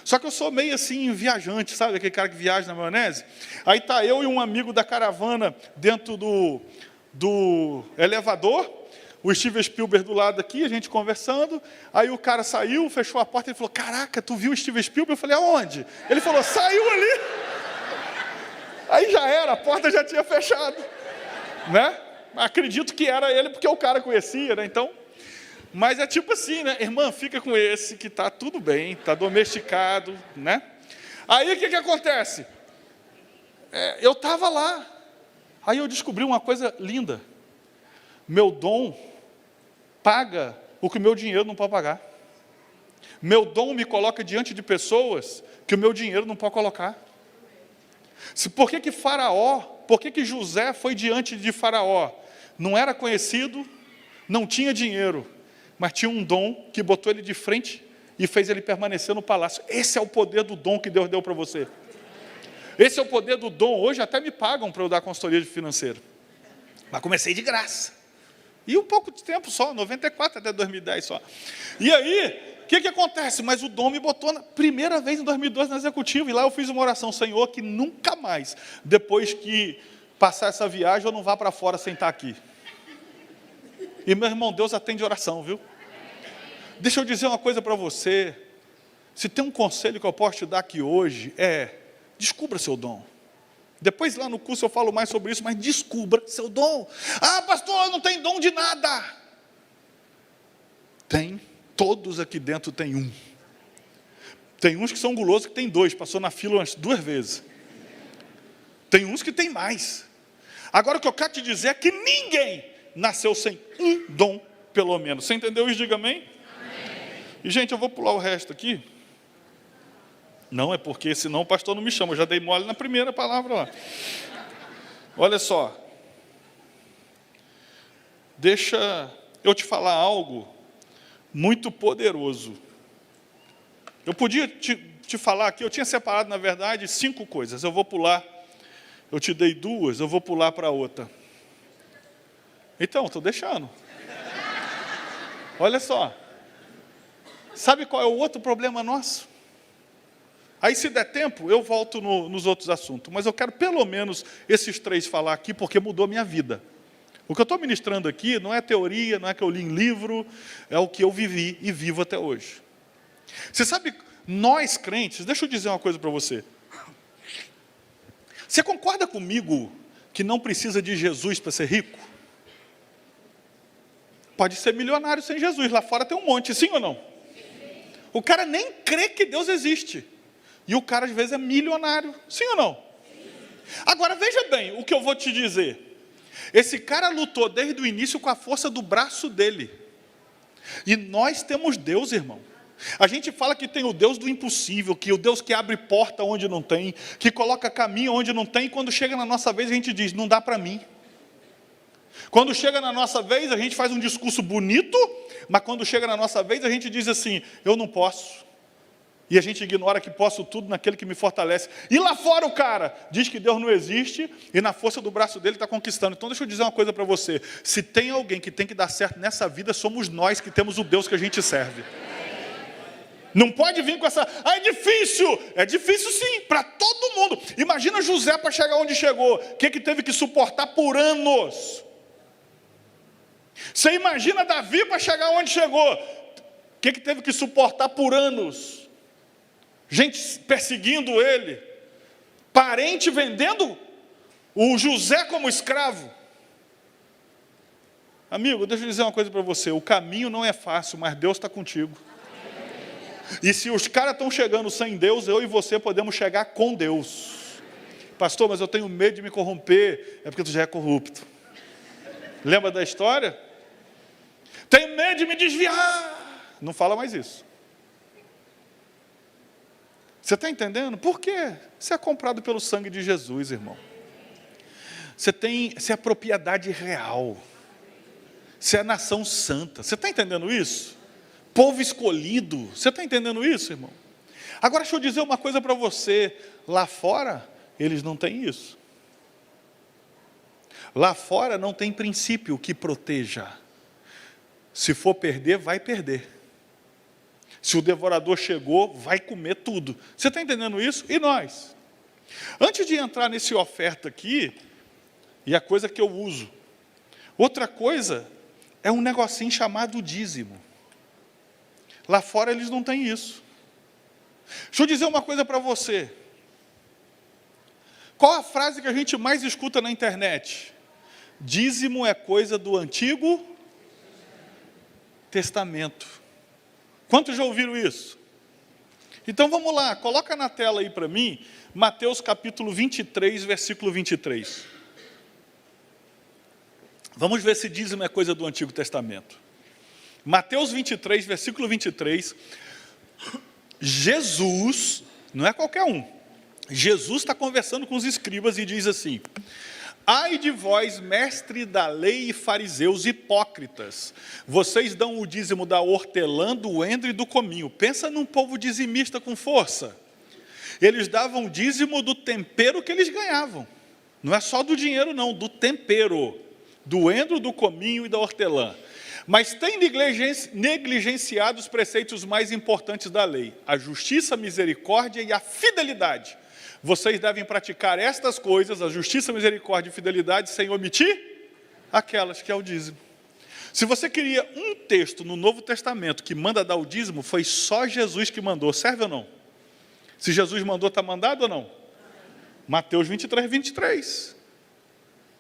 Só que eu sou meio assim, viajante, sabe? Aquele cara que viaja na maionese. Aí está eu e um amigo da caravana dentro do elevador, o Steven Spielberg do lado aqui, a gente conversando. Aí o cara saiu, fechou a porta e falou, caraca, tu viu o Steven Spielberg? Eu falei, aonde? Ele falou, saiu ali. Aí já era, a porta já tinha fechado, né? Acredito que era ele, porque o cara conhecia, né? Então, mas é tipo assim, né? Irmã, fica com esse que está tudo bem, está domesticado, né? Aí o que acontece? Eu estava lá, aí eu descobri uma coisa linda. Meu dom paga o que o meu dinheiro não pode pagar. Meu dom me coloca diante de pessoas que o meu dinheiro não pode colocar. Por que José foi diante de Faraó? Não era conhecido, não tinha dinheiro, mas tinha um dom que botou ele de frente e fez ele permanecer no palácio. Esse é o poder do dom que Deus deu para você. Esse é o poder do dom. Hoje até me pagam para eu dar consultoria financeira. Mas comecei de graça. E um pouco de tempo só, 94 até 2010 só. E aí, o que acontece? Mas o dom me botou na primeira vez em 2012 na executiva. E lá eu fiz uma oração, Senhor, que nunca mais, depois que passar essa viagem, eu não vá para fora sem estar aqui. E meu irmão, Deus atende oração, viu? Deixa eu dizer uma coisa para você. Se tem um conselho que eu posso te dar aqui hoje, descubra seu dom. Depois lá no curso eu falo mais sobre isso, mas descubra seu dom. Ah, pastor, eu não tenho dom de nada. Tem, todos aqui dentro tem um. Tem uns que são gulosos que tem 2, passou na fila umas 2 vezes. Tem uns que tem mais. Agora o que eu quero te dizer é que ninguém nasceu sem um dom, pelo menos. Você entendeu isso? Diga amém? Amém. E gente, eu vou pular o resto aqui. Não, é porque senão o pastor não me chama. Eu já dei mole na primeira palavra lá. Olha só. Deixa eu te falar algo muito poderoso. Eu podia te falar aqui, eu tinha separado, na verdade, 5 coisas. Eu vou pular. Eu te dei 2, eu vou pular para outra. Então, estou deixando. Olha só. Sabe qual é o outro problema nosso? Aí, se der tempo, eu volto nos outros assuntos. Mas eu quero pelo menos esses 3 falar aqui, porque mudou minha vida. O que eu estou ministrando aqui não é teoria, não é que eu li em livro, é o que eu vivi e vivo até hoje. Você sabe, nós crentes, deixa eu dizer uma coisa para você. Você concorda comigo que não precisa de Jesus para ser rico? Pode ser milionário sem Jesus, lá fora tem um monte, sim ou não? O cara nem crê que Deus existe. E o cara, às vezes, é milionário. Sim ou não? Agora, veja bem o que eu vou te dizer. Esse cara lutou desde o início com a força do braço dele. E nós temos Deus, irmão. A gente fala que tem o Deus do impossível, que o Deus que abre porta onde não tem, que coloca caminho onde não tem, e quando chega na nossa vez, a gente diz, não dá para mim. Quando chega na nossa vez, a gente faz um discurso bonito, mas quando chega na nossa vez, a gente diz assim, eu não posso. E a gente ignora que posso tudo naquele que me fortalece. E lá fora o cara diz que Deus não existe e na força do braço dele está conquistando. Então deixa eu dizer uma coisa para você. Se tem alguém que tem que dar certo nessa vida, somos nós que temos o Deus que a gente serve. Não pode vir com essa, é difícil. É difícil sim, para todo mundo. Imagina José para chegar onde chegou. O que teve que suportar por anos? Você imagina Davi para chegar onde chegou. O que teve que suportar por anos? Gente perseguindo ele. Parente vendendo o José como escravo. Amigo, deixa eu dizer uma coisa para você. O caminho não é fácil, mas Deus está contigo. E se os caras estão chegando sem Deus, eu e você podemos chegar com Deus. Pastor, mas eu tenho medo de me corromper. É porque tu já é corrupto. Lembra da história? Tenho medo de me desviar. Não fala mais isso. Você está entendendo? Por quê? Você é comprado pelo sangue de Jesus, irmão. Você é propriedade real. Você é nação santa. Você está entendendo isso? Povo escolhido. Você está entendendo isso, irmão? Agora deixa eu dizer uma coisa para você. Lá fora, eles não têm isso. Lá fora não tem princípio que proteja. Se for perder, vai perder. Se o devorador chegou, vai comer tudo. Você está entendendo isso? E nós? Antes de entrar nesse oferta aqui, e a coisa que eu uso, outra coisa é um negocinho chamado dízimo. Lá fora eles não têm isso. Deixa eu dizer uma coisa para você. Qual a frase que a gente mais escuta na internet? Dízimo é coisa do Antigo Testamento. Quantos já ouviram isso? Então vamos lá, coloca na tela aí para mim, Mateus capítulo 23, versículo 23. Vamos ver se dízimo é coisa do Antigo Testamento. Mateus 23, versículo 23, Jesus, não é qualquer um, Jesus está conversando com os escribas e diz assim: ai de vós, mestre da lei e fariseus hipócritas, vocês dão o dízimo da hortelã, do endro e do cominho. Pensa num povo dizimista com força. Eles davam dízimo do tempero que eles ganhavam. Não é só do dinheiro não, do tempero, do endro, do cominho e da hortelã. Mas tem negligenciado os preceitos mais importantes da lei: a justiça, a misericórdia e a fidelidade. Vocês devem praticar estas coisas, a justiça, a misericórdia e a fidelidade, sem omitir aquelas que é o dízimo. Se você queria um texto no Novo Testamento que manda dar o dízimo, foi só Jesus que mandou. Serve ou não? Se Jesus mandou, está mandado ou não? Mateus 23, 23.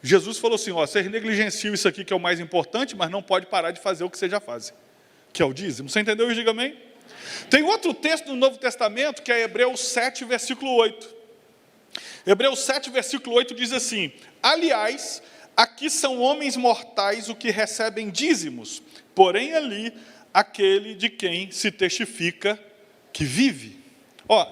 Jesus falou assim, vocês negligenciam isso aqui que é o mais importante, mas não pode parar de fazer o que vocês já fazem, que é o dízimo. Você entendeu? Diga amém. Tem outro texto no Novo Testamento, que é Hebreus 7, versículo 8. Hebreus 7, versículo 8 diz assim: aliás, aqui são homens mortais o que recebem dízimos, porém ali aquele de quem se testifica que vive.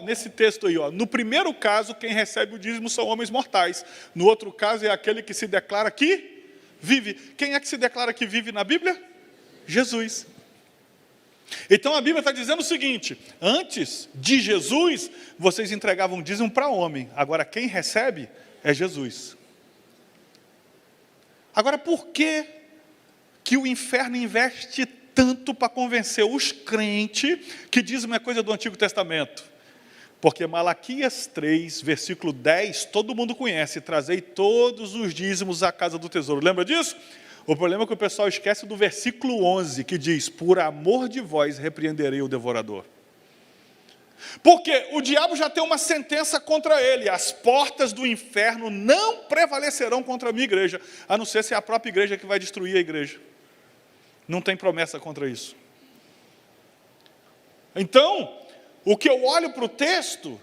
Nesse texto aí, no primeiro caso, quem recebe o dízimo são homens mortais. No outro caso, é aquele que se declara que vive. Quem é que se declara que vive na Bíblia? Jesus. Então a Bíblia está dizendo o seguinte: antes de Jesus, vocês entregavam dízimo para homem. Agora quem recebe é Jesus. Agora por que o inferno investe tanto para convencer os crentes que dízimo é coisa do Antigo Testamento? Porque Malaquias 3, versículo 10, todo mundo conhece: trazei todos os dízimos à casa do tesouro. Lembra disso? O problema é que o pessoal esquece do versículo 11, que diz: por amor de vós repreenderei o devorador. Porque o diabo já tem uma sentença contra ele: as portas do inferno não prevalecerão contra a minha igreja, a não ser se é a própria igreja que vai destruir a igreja. Não tem promessa contra isso. Então, o que eu olho para o texto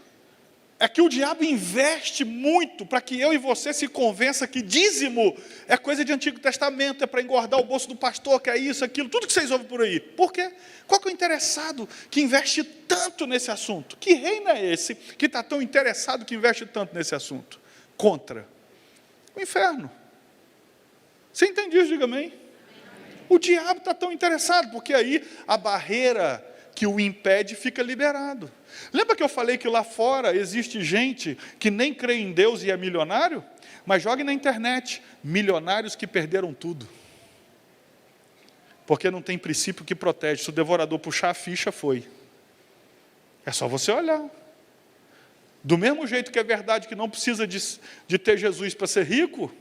é que o diabo investe muito para que eu e você se convença que dízimo é coisa de Antigo Testamento, é para engordar o bolso do pastor, que é isso, aquilo, tudo que vocês ouvem por aí. Por quê? Qual que é o interessado que investe tanto nesse assunto? Que reino é esse que está tão interessado que investe tanto nesse assunto? Contra o inferno. Você entende isso? Diga amém. O diabo está tão interessado, porque aí a barreira que o impede fica liberado. Lembra que eu falei que lá fora existe gente que nem crê em Deus e é milionário? Mas jogue na internet, milionários que perderam tudo. Porque não tem princípio que protege. Se o devorador puxar a ficha, foi. É só você olhar. Do mesmo jeito que é verdade que não precisa de ter Jesus para ser rico,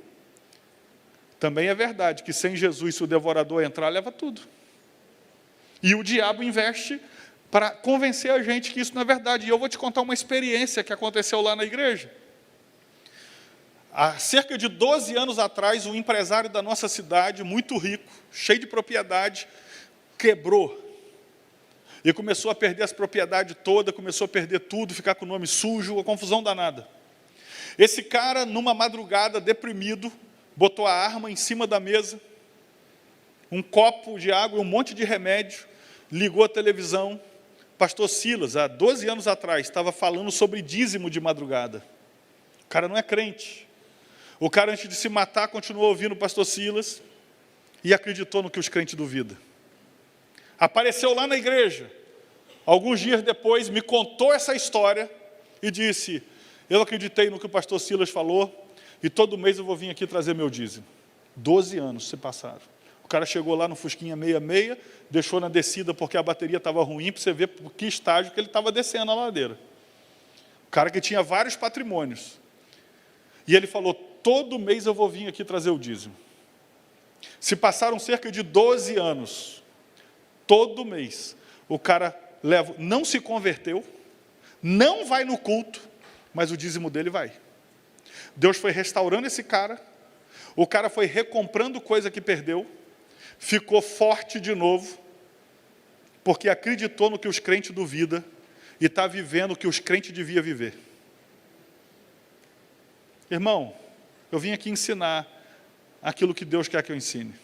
também é verdade que sem Jesus, se o devorador entrar, leva tudo. E o diabo investe para convencer a gente que isso não é verdade. E eu vou te contar uma experiência que aconteceu lá na igreja. Há cerca de 12 anos atrás, um empresário da nossa cidade, muito rico, cheio de propriedade, quebrou. E começou a perder as propriedades todas, começou a perder tudo, ficar com o nome sujo, uma confusão danada. Esse cara, numa madrugada, deprimido, botou a arma em cima da mesa, um copo de água e um monte de remédio, ligou a televisão. Pastor Silas, há 12 anos atrás, estava falando sobre dízimo de madrugada. O cara não é crente. O cara, antes de se matar, continuou ouvindo o pastor Silas e acreditou no que os crentes duvidam. Apareceu lá na igreja, alguns dias depois, me contou essa história e disse: eu acreditei no que o pastor Silas falou e todo mês eu vou vir aqui trazer meu dízimo. 12 anos se passaram. O cara chegou lá no Fusquinha 66, deixou na descida porque a bateria estava ruim, para você ver por que estágio que ele estava descendo a ladeira. O cara que tinha vários patrimônios. E ele falou: todo mês eu vou vir aqui trazer o dízimo. Se passaram cerca de 12 anos. Todo mês, o cara não se converteu, não vai no culto, mas o dízimo dele vai. Deus foi restaurando esse cara, o cara foi recomprando coisa que perdeu, ficou forte de novo, porque acreditou no que os crentes duvidam e está vivendo o que os crentes deviam viver. Irmão, eu vim aqui ensinar aquilo que Deus quer que eu ensine.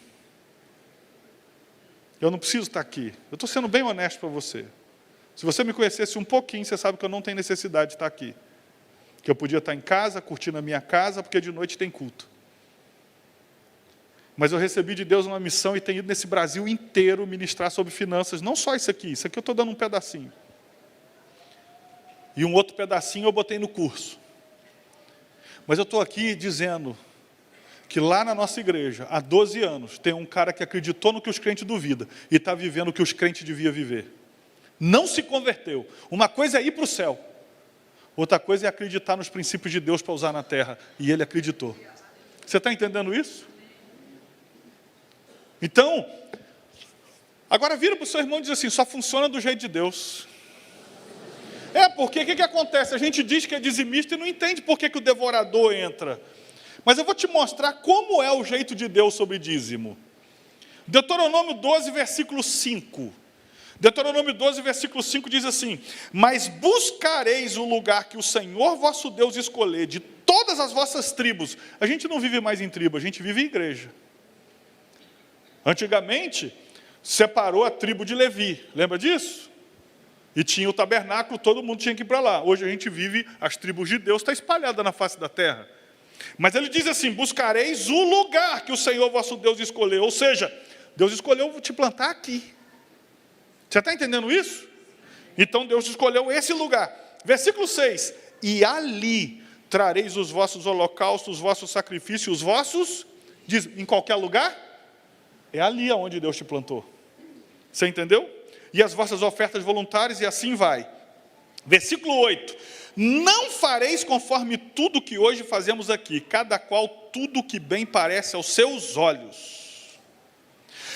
Eu não preciso estar aqui. Eu estou sendo bem honesto para você. Se você me conhecesse um pouquinho, você sabe que eu não tenho necessidade de estar aqui. Que eu podia estar em casa, curtindo a minha casa, porque de noite tem culto. Mas eu recebi de Deus uma missão e tenho ido nesse Brasil inteiro ministrar sobre finanças. Não só isso aqui eu estou dando um pedacinho. E um outro pedacinho eu botei no curso. Mas eu estou aqui dizendo que lá na nossa igreja, há 12 anos, tem um cara que acreditou no que os crentes duvidam e está vivendo o que os crentes deviam viver. Não se converteu. Uma coisa é ir para o céu. Outra coisa é acreditar nos princípios de Deus para usar na terra. E ele acreditou. Você está entendendo isso? Então, agora vira para o seu irmão e diz assim: só funciona do jeito de Deus. Porque o que acontece? A gente diz que é dizimista e não entende por que o devorador entra. Mas eu vou te mostrar como é o jeito de Deus sobre dízimo. Deuteronômio 12, versículo 5. Deuteronômio 12, versículo 5 diz assim: mas buscareis o lugar que o Senhor vosso Deus escolher de todas as vossas tribos. A gente não vive mais em tribo, a gente vive em igreja. Antigamente, separou a tribo de Levi, lembra disso? E tinha o tabernáculo, todo mundo tinha que ir para lá. Hoje a gente vive, as tribos de Deus estão espalhadas na face da terra. Mas ele diz assim: buscareis o lugar que o Senhor vosso Deus escolheu. Ou seja, Deus escolheu te plantar aqui. Você está entendendo isso? Então Deus escolheu esse lugar. Versículo 6. E ali trareis os vossos holocaustos, os vossos sacrifícios, os vossos... Diz, em qualquer lugar? É ali aonde Deus te plantou. Você entendeu? E as vossas ofertas voluntárias, e assim vai. Versículo 8. Não fareis conforme tudo que hoje fazemos aqui, cada qual tudo que bem parece aos seus olhos.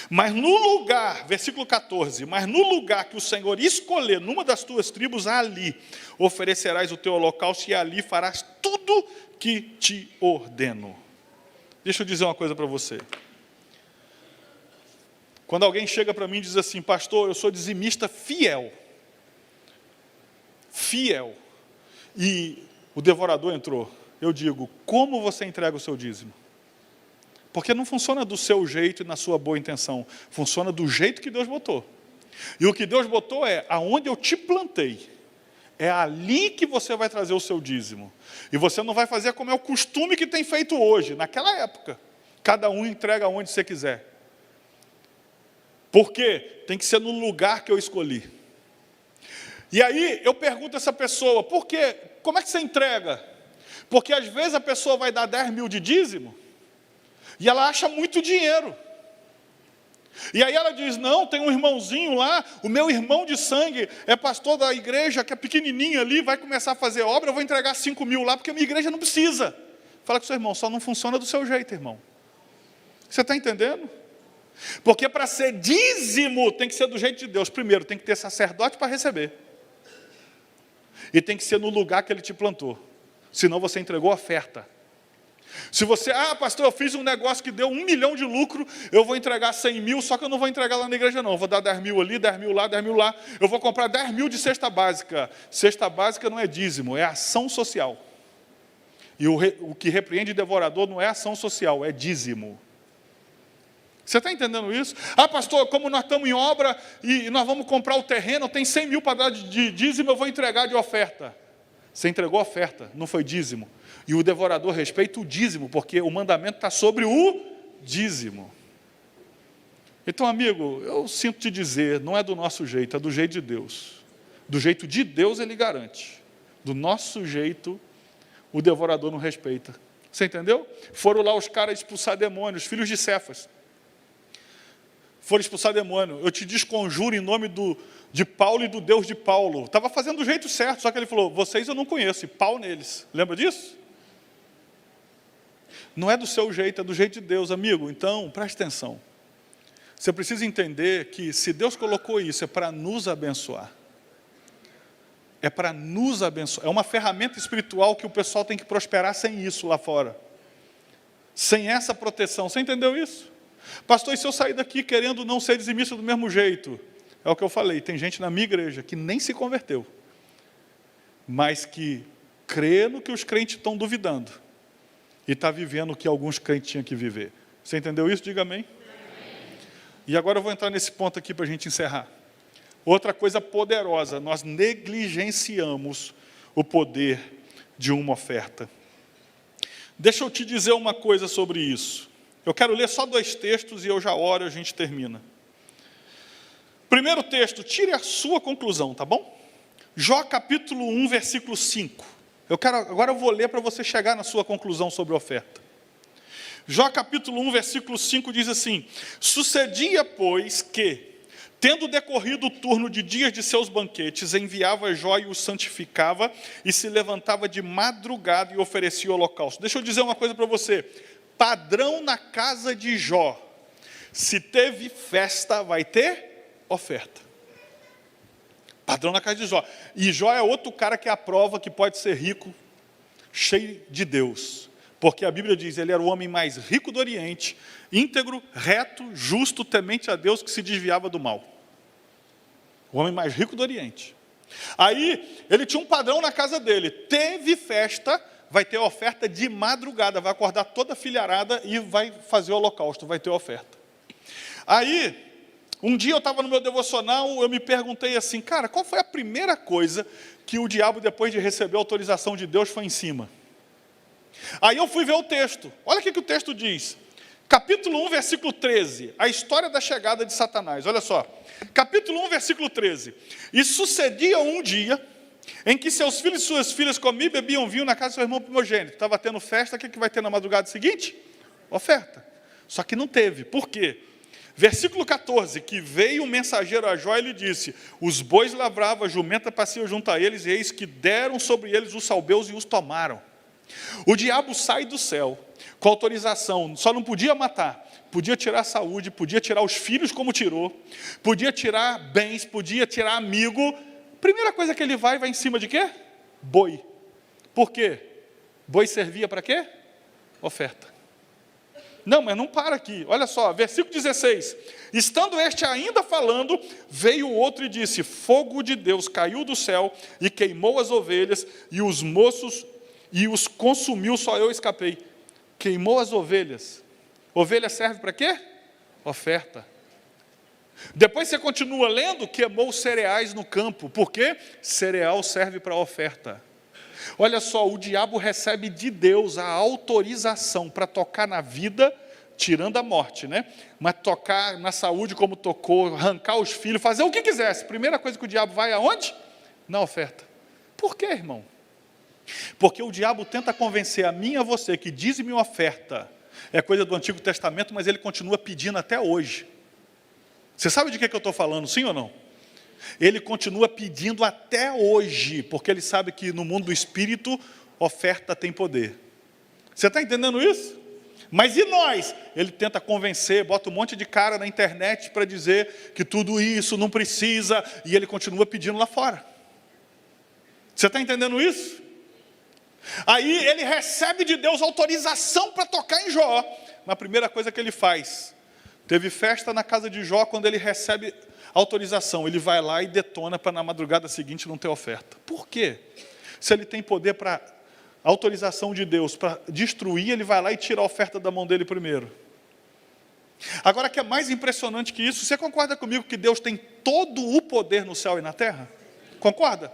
Mas no lugar, versículo 14, mas no lugar que o Senhor escolher, numa das tuas tribos, ali oferecerás o teu holocausto e ali farás tudo que te ordeno. Deixa eu dizer uma coisa para você. Quando alguém chega para mim e diz assim: pastor, eu sou dizimista fiel. Fiel. E o devorador entrou. Eu digo: como você entrega o seu dízimo? Porque não funciona do seu jeito e na sua boa intenção. Funciona do jeito que Deus botou. E o que Deus botou é: aonde eu te plantei, é ali que você vai trazer o seu dízimo. E você não vai fazer como é o costume que tem feito hoje. Naquela época, cada um entrega onde você quiser. Porque tem que ser no lugar que eu escolhi. E aí eu pergunto a essa pessoa, por quê? Como é que você entrega? Porque às vezes a pessoa vai dar 10 mil de dízimo, e ela acha muito dinheiro. E aí ela diz, não, tem um irmãozinho lá, o meu irmão de sangue é pastor da igreja, que é pequenininho ali, vai começar a fazer obra, eu vou entregar 5 mil lá, porque a minha igreja não precisa. Fala com o seu irmão, só não funciona do seu jeito, irmão. Você está entendendo? Porque para ser dízimo, tem que ser do jeito de Deus. Primeiro, tem que ter sacerdote para receber. E tem que ser no lugar que ele te plantou. Senão você entregou oferta. Se você, pastor, eu fiz um negócio que deu 1 milhão de lucro, eu vou entregar 100 mil, só que eu não vou entregar lá na igreja não, eu vou dar 10 mil ali, 10 mil lá, 10 mil lá, eu vou comprar 10 mil de cesta básica. Cesta básica não é dízimo, é ação social. E o que repreende devorador não é ação social, é dízimo. Você está entendendo isso? Pastor, como nós estamos em obra e nós vamos comprar o terreno, tem 100 mil para dar de dízimo, eu vou entregar de oferta. Você entregou oferta, não foi dízimo. E o devorador respeita o dízimo, porque o mandamento está sobre o dízimo. Então, amigo, eu sinto te dizer, não é do nosso jeito, é do jeito de Deus. Do jeito de Deus ele garante. Do nosso jeito, o devorador não respeita. Você entendeu? Foram lá os caras expulsar demônios, filhos de Cefas. Foram expulsar demônio. Eu te desconjuro em nome de Paulo e do Deus de Paulo. Estava fazendo do jeito certo, só que ele falou, vocês eu não conheço, e pau neles. Lembra disso? Não é do seu jeito, é do jeito de Deus, amigo. Então, preste atenção. Você precisa entender que se Deus colocou isso, é para nos abençoar. É para nos abençoar. É uma ferramenta espiritual que o pessoal tem que prosperar sem isso lá fora. Sem essa proteção. Você entendeu isso? Pastor, e se eu sair daqui querendo não ser dizimista do mesmo jeito? É o que eu falei, tem gente na minha igreja que nem se converteu, mas que crê no que os crentes estão duvidando, e está vivendo o que alguns crentes tinham que viver. Você entendeu isso? Diga amém. E agora eu vou entrar nesse ponto aqui para a gente encerrar. Outra coisa poderosa, nós negligenciamos o poder de uma oferta. Deixa eu te dizer uma coisa sobre isso. Eu quero ler só 2 textos e eu já oro e a gente termina. Primeiro texto, tire a sua conclusão, tá bom? Jó capítulo 1, versículo 5. Agora eu vou ler para você chegar na sua conclusão sobre a oferta. Jó capítulo 1, versículo 5 diz assim, sucedia, pois, que, tendo decorrido o turno de dias de seus banquetes, enviava Jó e os santificava, e se levantava de madrugada e oferecia o holocausto. Deixa eu dizer uma coisa para você, padrão na casa de Jó, se teve festa, vai ter oferta. Padrão na casa de Jó. E Jó é outro cara que aprova que pode ser rico, cheio de Deus. Porque a Bíblia diz, ele era o homem mais rico do Oriente, íntegro, reto, justo, temente a Deus, que se desviava do mal. O homem mais rico do Oriente. Aí, ele tinha um padrão na casa dele. Teve festa, vai ter oferta de madrugada. Vai acordar toda a filharada e vai fazer o holocausto, vai ter oferta. Aí, um dia eu estava no meu devocional, eu me perguntei assim, cara, qual foi a primeira coisa que o diabo, depois de receber a autorização de Deus, foi em cima? Aí eu fui ver o texto. Olha o que o texto diz. Capítulo 1, versículo 13. A história da chegada de Satanás. Olha só. Capítulo 1, versículo 13. E sucedia um dia em que seus filhos e suas filhas comiam e bebiam vinho na casa do seu irmão primogênito. Estava tendo festa, o que vai ter na madrugada seguinte? Oferta. Só que não teve. Por quê? Versículo 14, que veio um mensageiro a Jó e lhe disse, os bois lavravam, a jumenta passeia junto a eles, e eis que deram sobre eles os salbeus e os tomaram. O diabo sai do céu, com autorização, só não podia matar, podia tirar a saúde, podia tirar os filhos como tirou, podia tirar bens, podia tirar amigo. Primeira coisa que ele vai em cima de quê? Boi. Por quê? Boi servia para quê? Oferta. Não, mas não para aqui, olha só, versículo 16, estando este ainda falando, veio o outro e disse, fogo de Deus caiu do céu e queimou as ovelhas e os moços e os consumiu, só eu escapei. Queimou as ovelhas. Ovelha serve para quê? Oferta. Depois você continua lendo, queimou os cereais no campo. Por quê? Cereal serve para oferta. Olha só, o diabo recebe de Deus a autorização para tocar na vida, tirando a morte, né? Mas tocar na saúde como tocou, arrancar os filhos, fazer o que quisesse. Primeira coisa que o diabo vai aonde? na oferta. Por quê, irmão? Porque o diabo tenta convencer a mim e a você que dízimo e oferta é coisa do Antigo Testamento, mas ele continua pedindo até hoje. Você sabe de que eu estou falando, sim ou não? Ele continua pedindo até hoje, porque ele sabe que no mundo do espírito, oferta tem poder. Você está entendendo isso? Mas e nós? Ele tenta convencer, bota um monte de cara na internet para dizer que tudo isso não precisa, e ele continua pedindo lá fora. Você está entendendo isso? Aí ele recebe de Deus autorização para tocar em Jó. Mas a primeira coisa que ele faz, teve festa na casa de Jó, quando ele recebe autorização, ele vai lá e detona para na madrugada seguinte não ter oferta. Por quê? Se ele tem poder para autorização de Deus para destruir, ele vai lá e tira a oferta da mão dele primeiro. Agora, o que é mais impressionante que isso, você concorda comigo que Deus tem todo o poder no céu e na terra? Concorda?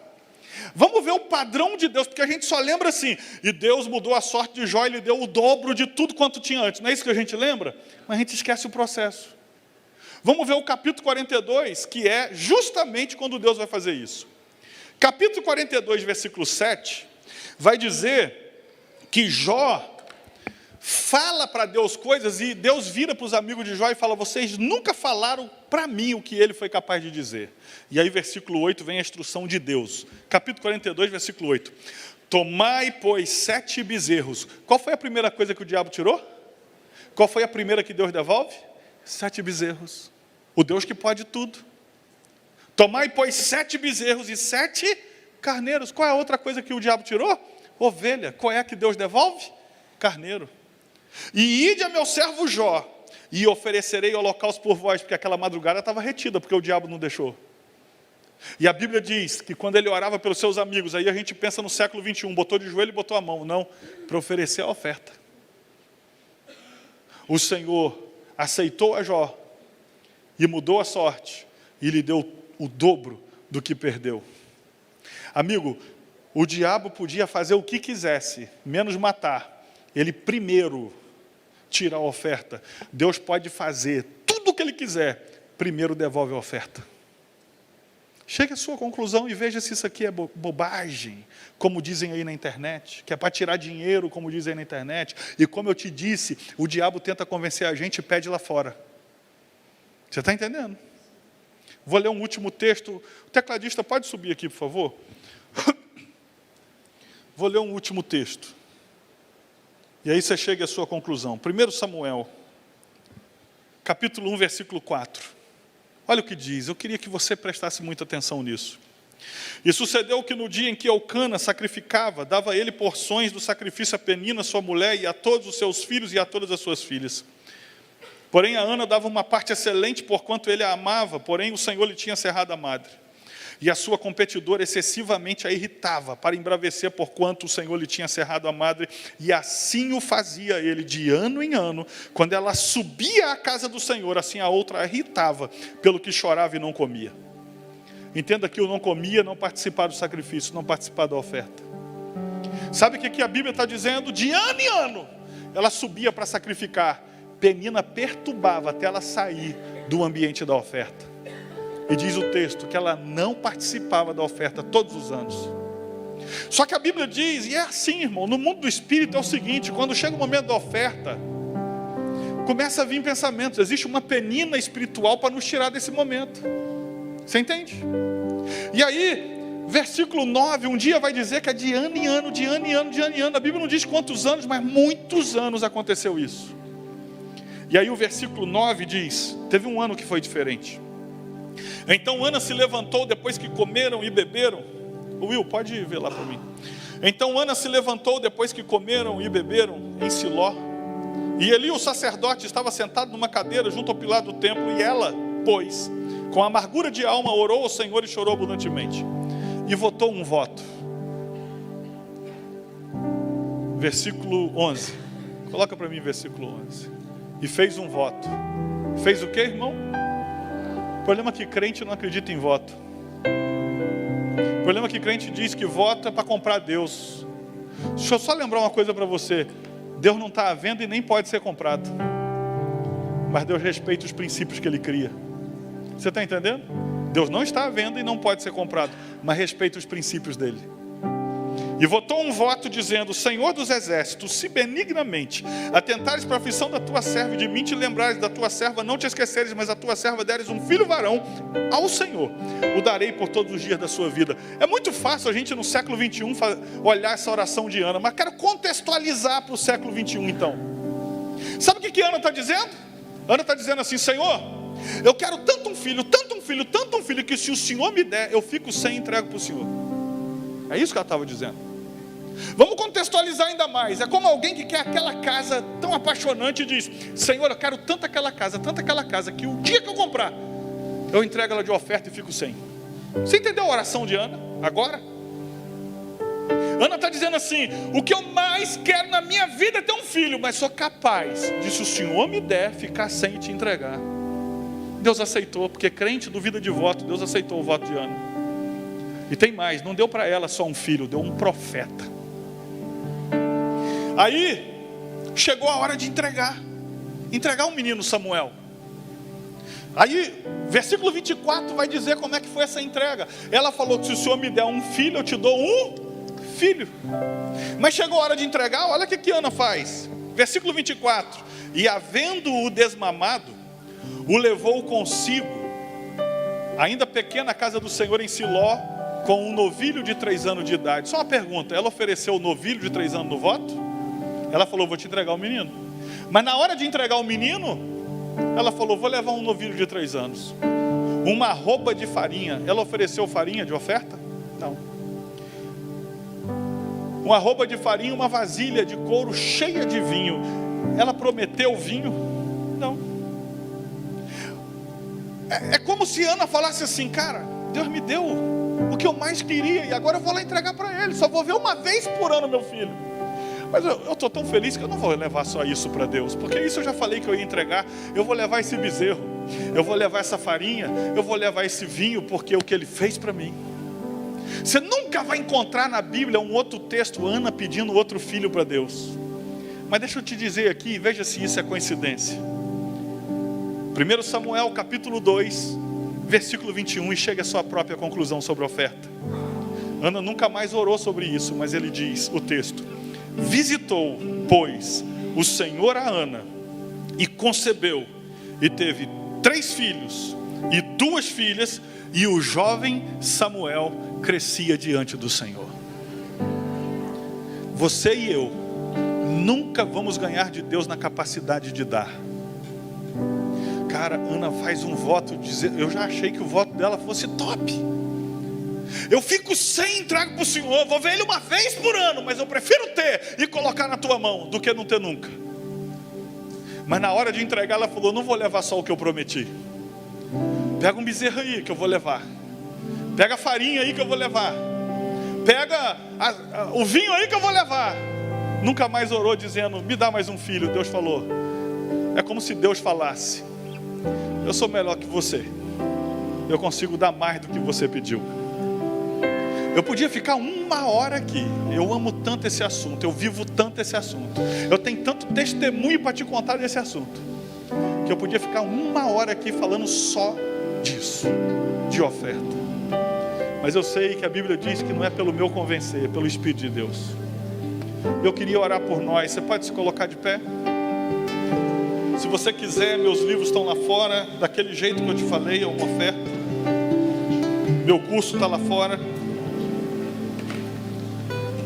Vamos ver o padrão de Deus, porque a gente só lembra assim, e Deus mudou a sorte de Jó, ele deu o dobro de tudo quanto tinha antes. Não é isso que a gente lembra? Mas a gente esquece o processo. Vamos ver o capítulo 42, que é justamente quando Deus vai fazer isso. Capítulo 42, versículo 7, vai dizer que Jó fala para Deus coisas, e Deus vira para os amigos de Jó e fala, vocês nunca falaram para mim o que ele foi capaz de dizer. E aí versículo 8 vem a instrução de Deus. Capítulo 42, versículo 8. Tomai, pois, 7 bezerros. Qual foi a primeira coisa que o diabo tirou? Qual foi a primeira que Deus devolve? 7 bezerros. O Deus que pode tudo. Tomai, pois, 7 bezerros e 7 carneiros. Qual é a outra coisa que o diabo tirou? Ovelha. Qual é a que Deus devolve? Carneiro. E ide a meu servo Jó, e oferecerei holocausto por vós, porque aquela madrugada estava retida, porque o diabo não deixou. E a Bíblia diz que quando ele orava pelos seus amigos, aí a gente pensa no século 21, botou de joelho e botou a mão. Não, para oferecer a oferta. O Senhor aceitou a Jó, e mudou a sorte, e lhe deu o dobro do que perdeu. Amigo, o diabo podia fazer o que quisesse, menos matar. Ele primeiro tira a oferta. Deus pode fazer tudo o que ele quiser, primeiro devolve a oferta. Chegue à sua conclusão e veja se isso aqui é bobagem, como dizem aí na internet, que é para tirar dinheiro, como dizem aí na internet. E como eu te disse, o diabo tenta convencer a gente e pede lá fora. Você está entendendo? Vou ler um último texto. O tecladista pode subir aqui, por favor? Vou ler um último texto. E aí você chega à sua conclusão. 1 Samuel, capítulo 1, versículo 4. Olha o que diz. Eu queria que você prestasse muita atenção nisso. E sucedeu que no dia em que Eucana sacrificava, dava ele porções do sacrifício a Penina, sua mulher, e a todos os seus filhos e a todas as suas filhas. Porém a Ana dava uma parte excelente, porquanto ele a amava, porém o Senhor lhe tinha cerrado a madre. E a sua competidora excessivamente a irritava, para embravecer, porquanto o Senhor lhe tinha cerrado a madre, e assim o fazia ele de ano em ano. Quando ela subia à casa do Senhor, assim a outra a irritava, pelo que chorava e não comia. Entenda que o não comia, não participar do sacrifício, não participar da oferta. Sabe o que a Bíblia está dizendo? De ano em ano, ela subia para sacrificar. Penina perturbava até ela sair do ambiente da oferta. E diz o texto que ela não participava da oferta todos os anos. Só que a Bíblia diz, e é assim, irmão, no mundo do Espírito é o seguinte, quando chega o momento da oferta, começa a vir pensamentos, existe uma penina espiritual para nos tirar desse momento. Você entende? E aí, versículo 9, um dia vai dizer que é de ano em ano, de ano em ano, de ano em ano. A Bíblia não diz quantos anos, mas muitos anos aconteceu isso. E aí o versículo 9 diz, teve um ano que foi diferente. Então Ana se levantou depois que comeram e beberam. Will, pode ver lá para mim. Então Ana se levantou depois que comeram e beberam em Siló. E Eli, o sacerdote, estava sentado numa cadeira junto ao pilar do templo. E ela, pois, com amargura de alma, orou ao Senhor e chorou abundantemente. E votou um voto. Versículo 11. Coloca para mim versículo 11. E fez um voto. Fez o que, irmão? O problema é que crente não acredita em voto. O problema é que crente diz que voto é para comprar Deus. Deixa eu só lembrar uma coisa para você. Deus não está à venda e nem pode ser comprado. Mas Deus respeita os princípios que Ele cria. Você está entendendo? Deus não está à venda e não pode ser comprado, mas respeita os princípios dele. E votou um voto dizendo: Senhor dos exércitos, se benignamente atentares para a aflição da tua serva e de mim te lembrares da tua serva, não te esqueceres, mas a tua serva deres um filho varão, ao Senhor o darei por todos os dias da sua vida. É muito fácil a gente no século 21 olhar essa oração de Ana, mas quero contextualizar para o século 21 então. Sabe o que Ana está dizendo? Ana está dizendo assim: Senhor, eu quero tanto um filho, que se o Senhor me der, eu fico sem e entrego para o Senhor. É isso que ela estava dizendo. Vamos contextualizar ainda mais. É como alguém que quer aquela casa tão apaixonante e diz: Senhor, eu quero tanto aquela casa, que o dia que eu comprar, eu entrego ela de oferta e fico sem. Você entendeu a oração de Ana agora? Ana está dizendo assim: o que eu mais quero na minha vida é ter um filho, mas sou capaz de, se o Senhor me der, ficar sem e te entregar. Deus aceitou, porque crente duvida de voto. Deus aceitou o voto de Ana. E tem mais, não deu para ela só um filho, deu um profeta. Aí chegou a hora de entregar um menino, Samuel. Aí versículo 24 vai dizer como é que foi essa entrega. Ela falou que se o Senhor me der um filho, eu te dou um filho. Mas chegou a hora de entregar. Olha o que Ana faz. Versículo 24: e havendo-o desmamado, o levou consigo, ainda pequena, a casa do Senhor em Siló, com um novilho de 3 anos de idade. Só uma pergunta: ela ofereceu o novilho de 3 anos no voto? Ela falou: vou te entregar o menino. Mas na hora de entregar o menino, ela falou: vou levar um novilho de 3 anos. Uma arroba de farinha. Ela ofereceu farinha de oferta? Não. Uma arroba de farinha, uma vasilha de couro cheia de vinho. Ela prometeu vinho? Não. É como se Ana falasse assim: cara, Deus me deu o que eu mais queria e agora eu vou lá entregar para ele. Só vou ver uma vez por ano meu filho. Mas eu estou tão feliz que eu não vou levar só isso para Deus, porque isso eu já falei que eu ia entregar. Eu vou levar esse bezerro, eu vou levar essa farinha, eu vou levar esse vinho, porque é o que ele fez para mim. Você nunca vai encontrar na Bíblia um outro texto, Ana pedindo outro filho para Deus. Mas deixa eu te dizer aqui, veja se isso é coincidência. 1 Samuel capítulo 2, versículo 21, e chega à sua própria conclusão sobre a oferta. Ana nunca mais orou sobre isso, mas ele diz, o texto: visitou, pois, o Senhor a Ana, e concebeu, e teve 3 filhos e 2 filhas, e o jovem Samuel crescia diante do Senhor. Você e eu nunca vamos ganhar de Deus na capacidade de dar. Cara, Ana faz um voto, eu já achei que o voto dela fosse top. Eu fico sem, entrego para o Senhor, vou ver ele uma vez por ano, mas eu prefiro ter e colocar na tua mão do que não ter nunca. Mas na hora de entregar, ela falou: não vou levar só o que eu prometi. Pega um bezerro aí que eu vou levar. Pega a farinha aí que eu vou levar. Pega o vinho aí que eu vou levar. Nunca mais orou dizendo: me dá mais um filho. Deus falou. É como se Deus falasse: eu sou melhor que você. Eu consigo dar mais do que você pediu. Eu podia ficar 1 hora aqui. Eu amo tanto esse assunto. Eu vivo tanto esse assunto. Eu tenho tanto testemunho para te contar desse assunto, que eu podia ficar 1 hora aqui falando só disso, de oferta. Mas eu sei que a Bíblia diz que não é pelo meu convencer, é pelo Espírito de Deus. Eu queria orar por nós. Você pode se colocar de pé? Se você quiser, meus livros estão lá fora, daquele jeito que eu te falei, é uma oferta. Meu curso está lá fora.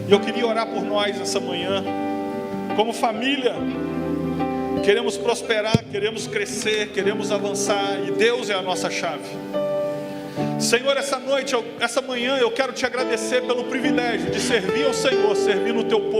E eu queria orar por nós essa manhã. Como família, queremos prosperar, queremos crescer, queremos avançar, e Deus é a nossa chave. Senhor, essa manhã eu quero te agradecer pelo privilégio de servir ao Senhor, servir no teu povo.